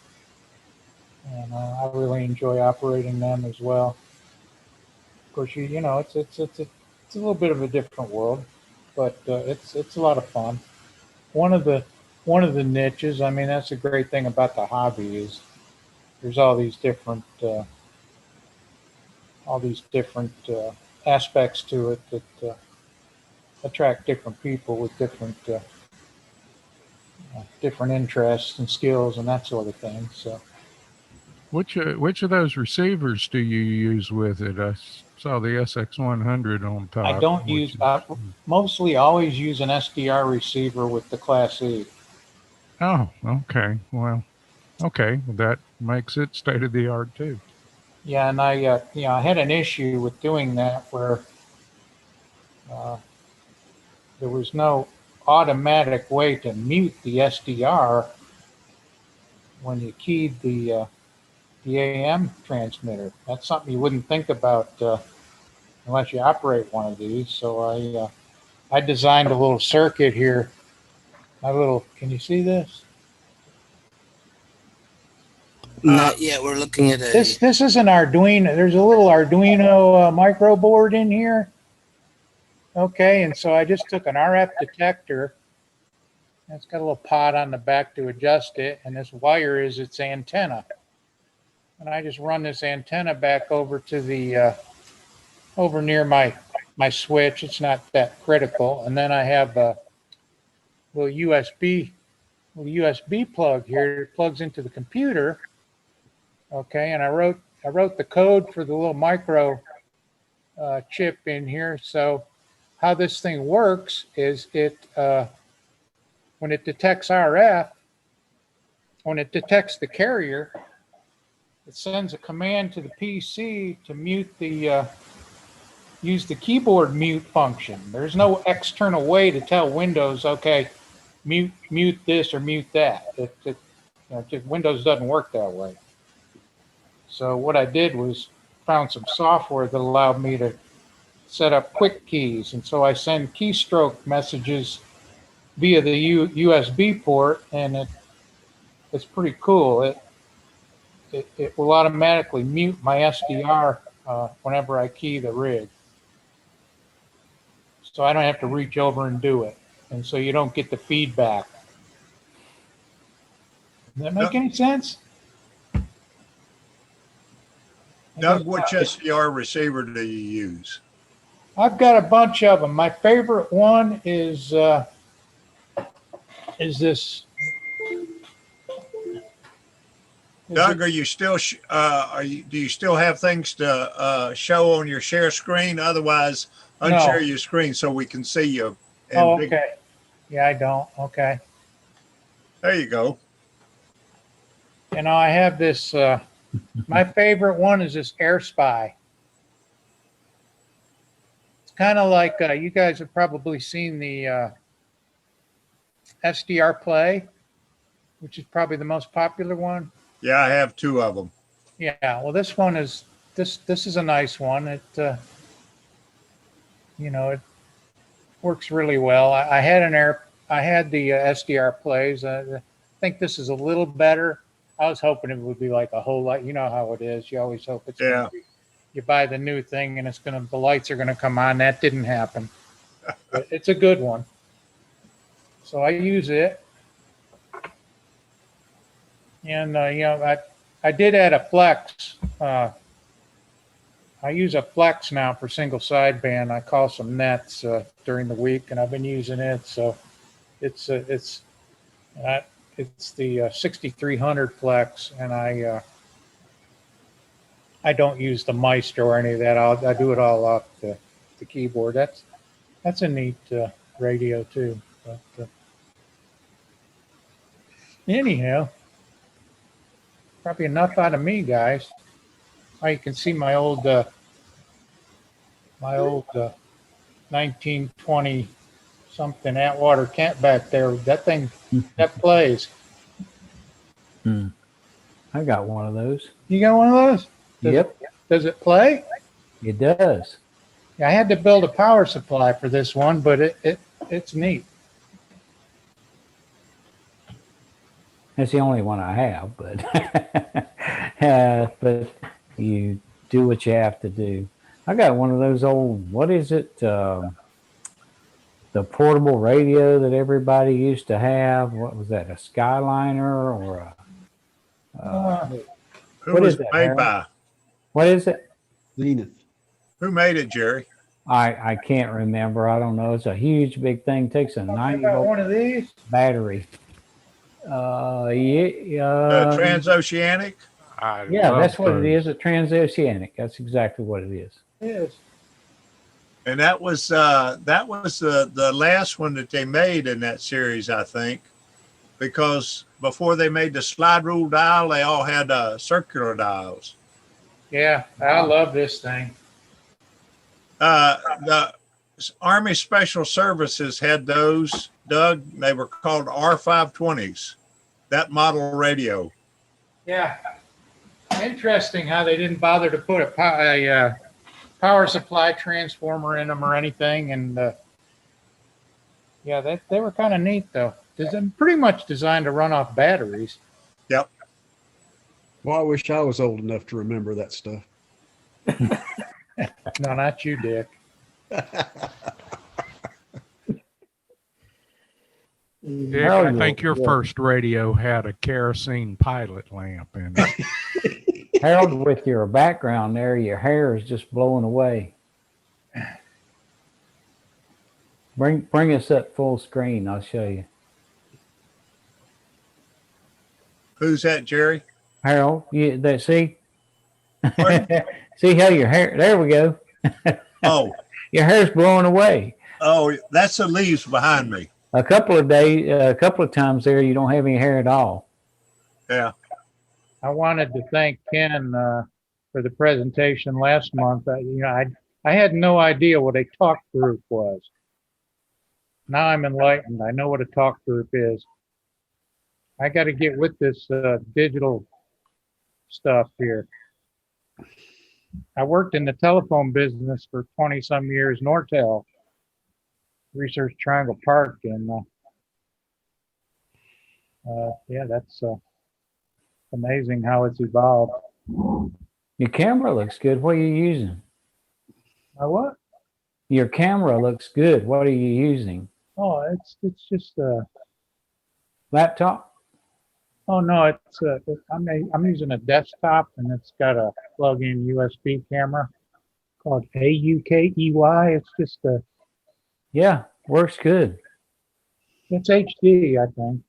And I really enjoy operating them as well. Of course, it's a little bit of a different world, but it's a lot of fun. one of the niches. I mean, that's a great thing about the hobby is there's all these different aspects to it that attract different people with different interests and skills and that sort of thing. So, Which of those receivers do you use with it? I saw the SX100 on top. I don't use. I mostly always use an SDR receiver with the Class E. Oh, okay. Well, okay. That makes it state of the art too. Yeah, and I had an issue with doing that where there was no automatic way to mute the SDR when you keyed the AM transmitter. That's something you wouldn't think about unless you operate one of these. So I designed a little circuit here. Can you see this? Not yet. We're looking at a. This is an Arduino. There's a little Arduino micro board in here. Okay, and so I just took an RF detector. It's got a little pot on the back to adjust it, and this wire is its antenna. And I just run this antenna back over to the over near my switch. It's not that critical. And then I have a little USB plug here. It plugs into the computer. Okay, and I wrote the code for the little micro chip in here. So how this thing works is when it detects RF, when it detects the carrier, it sends a command to the PC to mute use the keyboard mute function. There's no external way to tell Windows, okay, mute this or mute that. Windows doesn't work that way. So what I did was found some software that allowed me to set up quick keys. And so I send keystroke messages via the USB port, and it's pretty cool. It will automatically mute my SDR whenever I key the rig. So I don't have to reach over and do it. And so you don't get the feedback. Does that make any sense? Doug, which SDR receiver do you use? I've got a bunch of them. My favorite one is this. Doug, are you still do you still have things to show on your share screen? Otherwise, unshare your screen so we can see you. Oh, okay. Yeah, I don't. Okay. There you go. You know, I have this. My favorite one is this Air Spy. It's kind of like you guys have probably seen the SDR Play, which is probably the most popular one. Yeah, I have two of them. Yeah, well, this one is this is a nice one. It it works really well. I had the SDR Plays. I think this is a little better. I was hoping it would be like a whole lot. You know how it is. You always hope it's gonna be, you buy the new thing and the lights are gonna come on. That didn't happen. But it's a good one. So I use it. And I did add a flex. I use a flex now for single sideband. I call some nets during the week, and I've been using it. So it's the 6300 flex, and I don't use the Maestro or any of that. I do it all off the keyboard. That's a neat radio too. But anyhow. Probably enough out of me, guys. Oh, you can see my old 1920 something Atwater Kent back there. That thing that plays. I got one of those. You got one of those? Yep. Does it play? It does. Yeah, I had to build a power supply for this one, but it's neat. That's the only one I have, but but you do what you have to do. I got one of those old, what is it? the portable radio that everybody used to have. What was that? A Skyliner or a? Who What was is it that, made Harold? by? What is it? Zenith. Who made it, Jerry? I can't remember. I don't know. It's a huge big thing. Takes a 90 About volt one of these? battery. Transoceanic? Yeah, that's what it is. A transoceanic. That's exactly what it is. Yes. And that was the last one that they made in that series, I think, because before they made the slide rule dial, they all had circular dials. Yeah, I love this thing. The Army Special Services had those, Doug. They were called R520s, that model radio. Yeah. Interesting how they didn't bother to put a power supply transformer in them or anything. And yeah, they were kind of neat, though. Pretty much designed to run off batteries. Yep. Well, I wish I was old enough to remember that stuff. No, not you, Dick. Dick, I think your first radio had a kerosene pilot lamp in it. Harold, with your background there, your hair is just blowing away. Bring us up full screen. I'll show you. Who's that, Jerry? Harold, see? See how your hair, there we go. Oh. Your hair's blowing away. Oh, that's the leaves behind me. A couple of times there, you don't have any hair at all. Yeah. I wanted to thank Ken for the presentation last month. I had no idea what a talk group was. Now I'm enlightened. I know what a talk group is. I got to get with this digital stuff here. I worked in the telephone business for 20 some years, Nortel, Research Triangle Park, and yeah, that's amazing how it's evolved. Your camera looks good. What are you using? My what? Your camera looks good. What are you using? Oh, it's just a laptop. Oh no, it's I'm using a desktop, and it's got a plug-in USB camera called AUKEY. It's just a yeah, works good. It's HD, I think.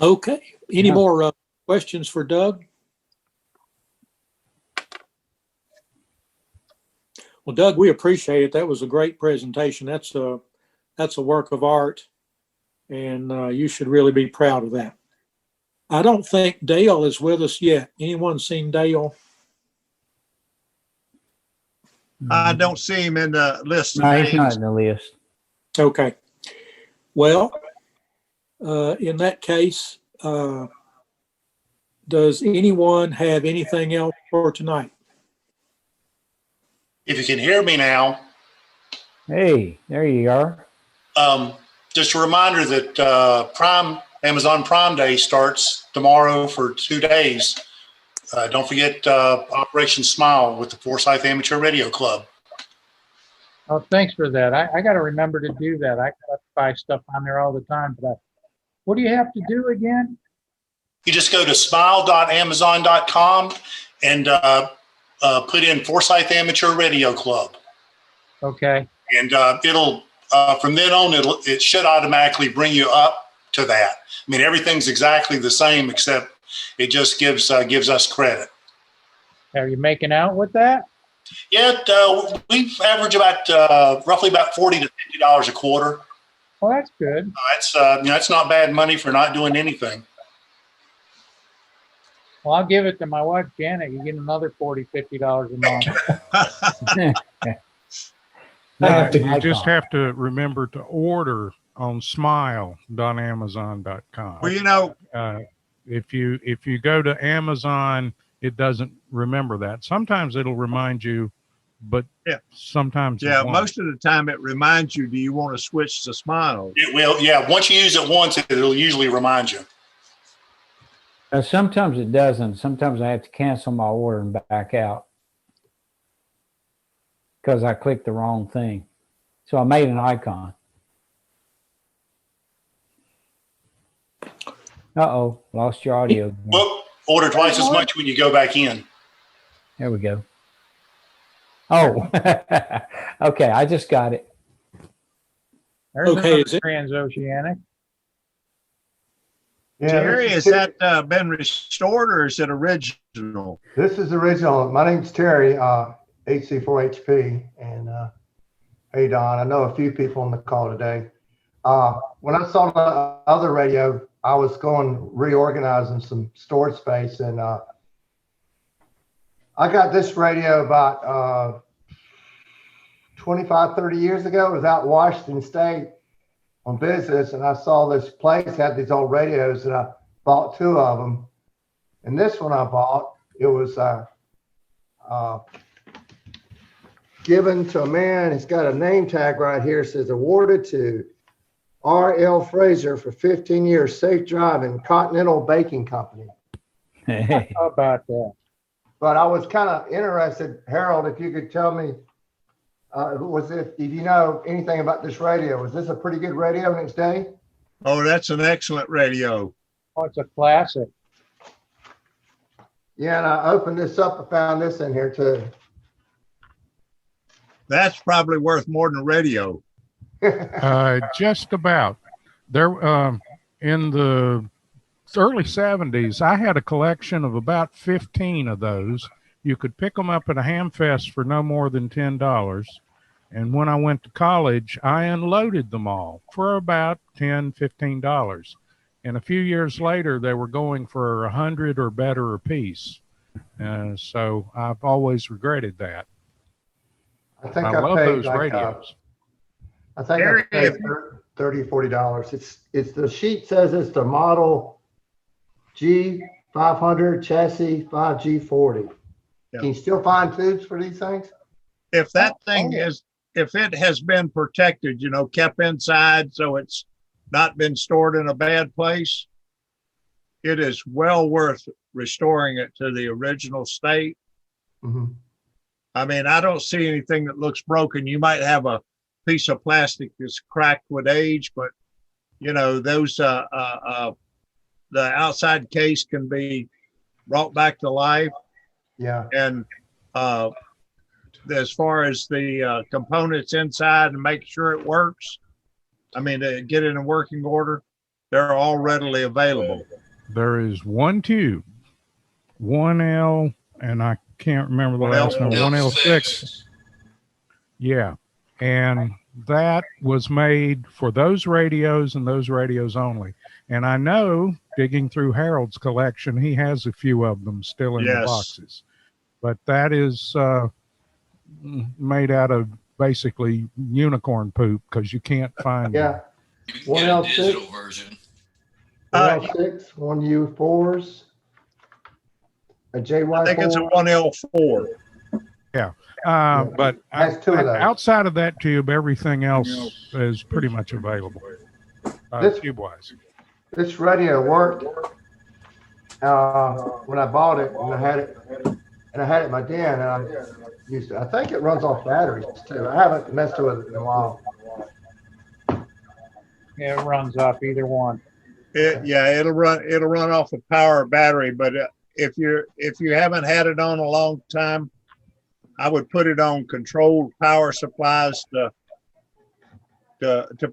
Okay. Any more questions for Doug? Well, Doug, we appreciate it. That was a great presentation. That's a work of art, and you should really be proud of that. I don't think Dale is with us yet. Anyone seen Dale? I don't see him in the list. No, he's not in the list. Okay. Well, in that case, does anyone have anything else for tonight? If you can hear me now. Hey, there you are. Just a reminder that Amazon Prime Day starts tomorrow for 2 days. Don't forget Operation Smile with the Forsyth Amateur Radio Club. Oh, thanks for that. I got to remember to do that. I got to buy stuff on there all the time. But what do you have to do again? You just go to smile.amazon.com and put in Forsyth Amateur Radio Club. Okay. And it'll from then on it should automatically bring you up to that. I mean, everything's exactly the same except it just gives us credit. Are you making out with that? Yeah, we average about roughly about $40 to $50 a quarter. Well, that's good. That's not bad money for not doing anything. Well, I'll give it to my wife, Janet. You get another $40, $50 a month. You just have to remember to order on smile.amazon.com. Well, you know, if you go to Amazon, it doesn't remember that. Sometimes it'll remind you, but sometimes yeah, most of the time it reminds you, do you want to switch to Smile? It will, yeah. Once you use it once, it'll usually remind you. Sometimes it doesn't. Sometimes I have to cancel my order and back out because I clicked the wrong thing. So I made an icon. Uh-oh, lost your audio again. Well, order twice as much when you go back in. There we go. Oh, okay, I just got it. There's Okay, is it? transoceanic. Yeah, Terry, this has is Ter- that been restored or is it original? This is original. My name's Terry, HC4HP, and hey Don, I know a few people on the call today. When I saw the other radio, I was reorganizing some storage space, and I got this radio about 25, 30 years ago. It was out in Washington State on business, and I saw this place had these old radios, and I bought 2 of them. And this one I bought, it was given to a man. It's got a name tag right here. It says awarded to R.L. Fraser for 15 years safe driving, Continental Baking Company. Hey. How about that? But I was kind of interested, Harold, if you could tell me, if you know anything about this radio. Was this a pretty good radio in its day? Oh, that's an excellent radio. Oh, it's a classic. Yeah, and I opened this up and found this in here too. That's probably worth more than a radio. Just about. There, in the early 70s, I had a collection of about 15 of those. You could pick them up at a ham fest for no more than $10. And when I went to college, I unloaded them all for about $10, $15. And a few years later, they were going for $100 or better a piece. So I've always regretted that. I think I I love paid those like, radios. I think I paid $30, $40. It's the sheet says it's the model G500 chassis 5G40. Yeah. Can you still find tubes for these things? If that thing if it has been protected, kept inside so it's not been stored in a bad place, it is well worth restoring it to the original state. Mm-hmm. I mean, I don't see anything that looks broken. You might have a piece of plastic that's cracked with age, but those the outside case can be brought back to life. Yeah. And as far as the components inside and make sure it works, I mean, to get it in working order, they're all readily available. There is one tube, 1L, and I can't remember the last number, 1L6. Yeah. And that was made for those radios and those radios only. And I know, digging through Harold's collection, he has a few of them still in the boxes. But that is made out of basically unicorn poop because you can't find them. 1L6 version. 1L6, 1U4s, a JY4. I think it's a 1L4. Yeah. But Has 2 of those. outside of that tube, everything else is pretty much available. Tube-wise. This radio worked when I bought it, and I had it in my den, and I used it. I think it runs off batteries too. I haven't messed with it in a while. Yeah, it runs off either one. It'll run off a power battery, but if you haven't had it on a long time, I would put it on controlled power supplies to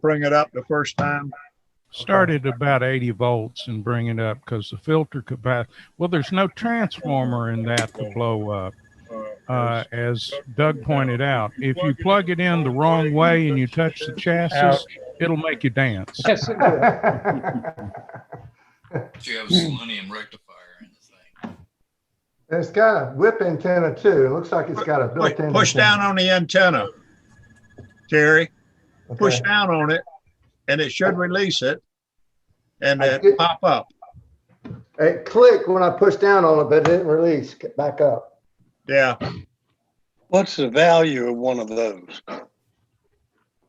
bring it up the first time. Started about 80 volts and bring it up because the filter capacity. Well, there's no transformer in that to blow up. As Doug pointed out, if you plug it in the wrong way and you touch the chassis, it'll make you dance. Yes, it will. You have a selenium rectifier in the thing. It's got a whip antenna too. It looks like it's got a built-in. Push down on the antenna, Terry. Okay. Push down on it, and it should release it, and then pop up. It clicked when I pushed down on it, but it didn't release. Get back up. Yeah. What's the value of one of those?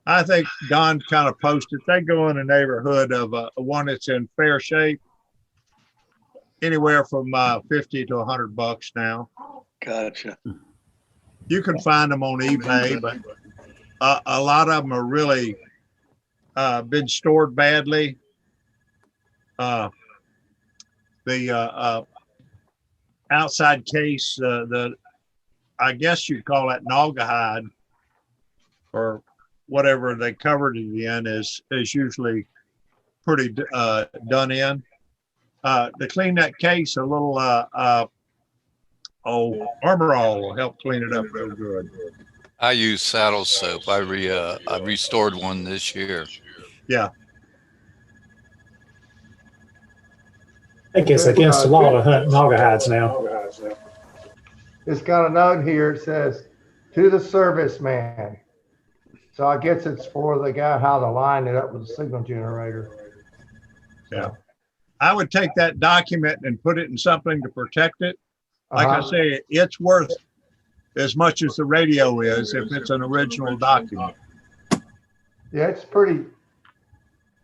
I think Don kind of posted. They go in the neighborhood of one that's in fair shape. anywhere from 50 to $100 now. Gotcha. You can find them on eBay, but a lot of them are really been stored badly. The outside case, I guess you'd call that naugahyde or whatever they covered it in is usually pretty done in. To clean that case, a little Armor All will help clean it up real good. I use saddle soap. I restored one this year. Yeah. I think it's against the law to hunt naugahydes now. It's got a note here. It says, to the serviceman. So I guess it's for the guy how to line it up with the signal generator. Yeah. I would take that document and put it in something to protect it. Like I say, it's worth as much as the radio is if it's an original document. Yeah, it's pretty,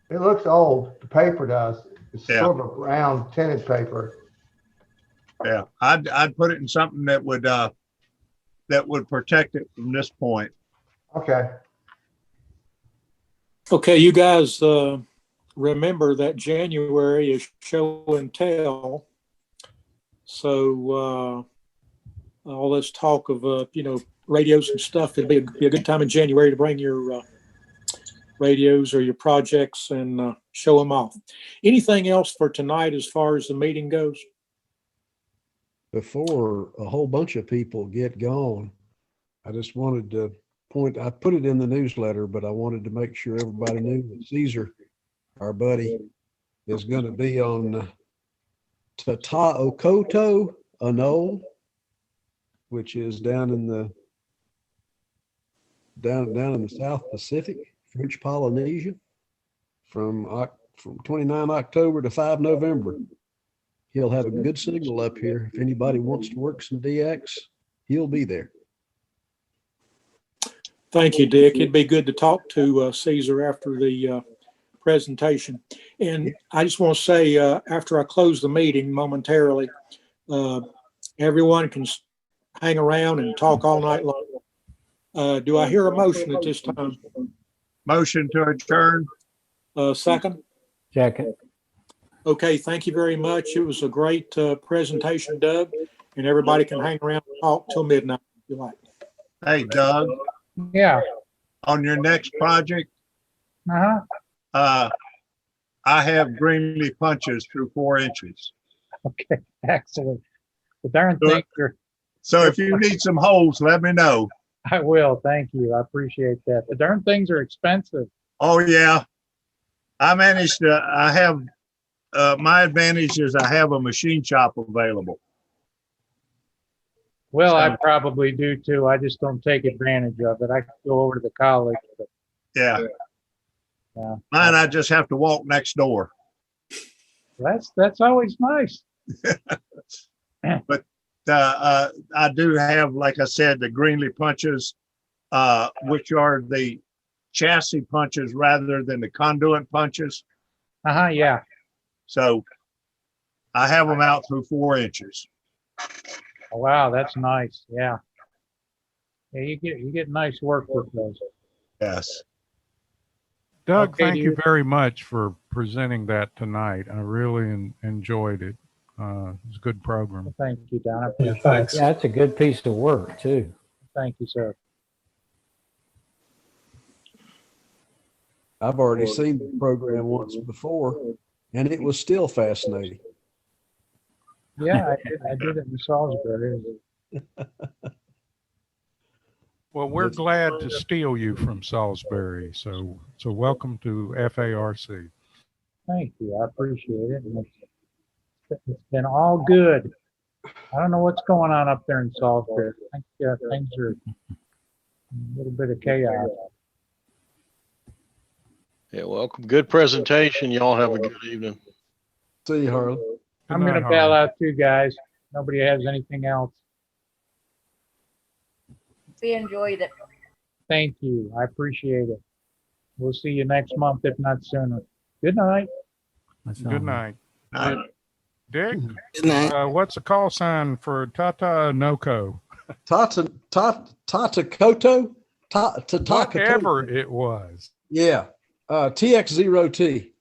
it looks old. The paper does. It's sort of a brown tinted paper. Yeah, I'd put it in something that would protect it from this point. Okay. Okay, you guys remember that January is show and tell. So all this talk of radios and stuff, it'd be a good time in January to bring your radios or your projects and show them off. Anything else for tonight as far as the meeting goes? Before a whole bunch of people get gone, I just wanted to I put it in the newsletter, but I wanted to make sure everybody knew that Caesar, our buddy, is going to be on Tataokoto Atoll, which is down in the South Pacific, French Polynesia, from 29 October to 5 November. He'll have a good signal up here. If anybody wants to work some DX, he'll be there. Thank you, Dick. It'd be good to talk to Caesar after the presentation. And I just want to say, after I close the meeting momentarily, everyone can hang around and talk all night long. Do I hear a motion at this time? Motion to adjourn. Second? Second. Okay, thank you very much. It was a great presentation, Doug, and everybody can hang around and talk till midnight if you like. Hey, Doug. Yeah. On your next project, Uh-huh. I have greenly punches through 4 inches. Okay, excellent. The darn things are. So if you need some holes, let me know. I will. Thank you. I appreciate that. The darn things are expensive. Oh yeah. I have my advantage is I have a machine shop available. Well, I probably do too. I just don't take advantage of it. I could go over to the college. But, Yeah. yeah. Mine, I just have to walk next door. That's always nice. But I do have, like I said, the greenly punches, which are the chassis punches rather than the conduit punches. Yeah. So I have them out through 4 inches. Oh, wow, that's nice. Yeah. Yeah, you get nice work with those. Yes. Doug, Okay, thank you very much for presenting that tonight. I really enjoyed it. It was a good program. Thank you, Don. Yeah, thanks. Yeah, that's a good piece of work too. Thank you, sir. I've already seen the program once before, and it was still fascinating. Yeah, I did it in Salisbury. Well, we're glad to steal you from Salisbury. So welcome to FARC. Thank you. I appreciate it. And it's been all good. I don't know what's going on up there in Salisbury. I think things are a little bit of chaos. Yeah, welcome. Good presentation. Y'all have a good evening. See you, Harlan. I'm going to bail out too, guys. Nobody has anything else. We enjoyed it. Thank you. I appreciate it. We'll see you next month, if not sooner. Good night. Good night. Night. Dick, Good night. what's the call sign for Tata Noco? Tata Koto? Whatever it was. Yeah. TX0T.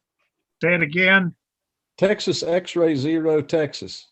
Say it again. Texas X-ray 0 Texas.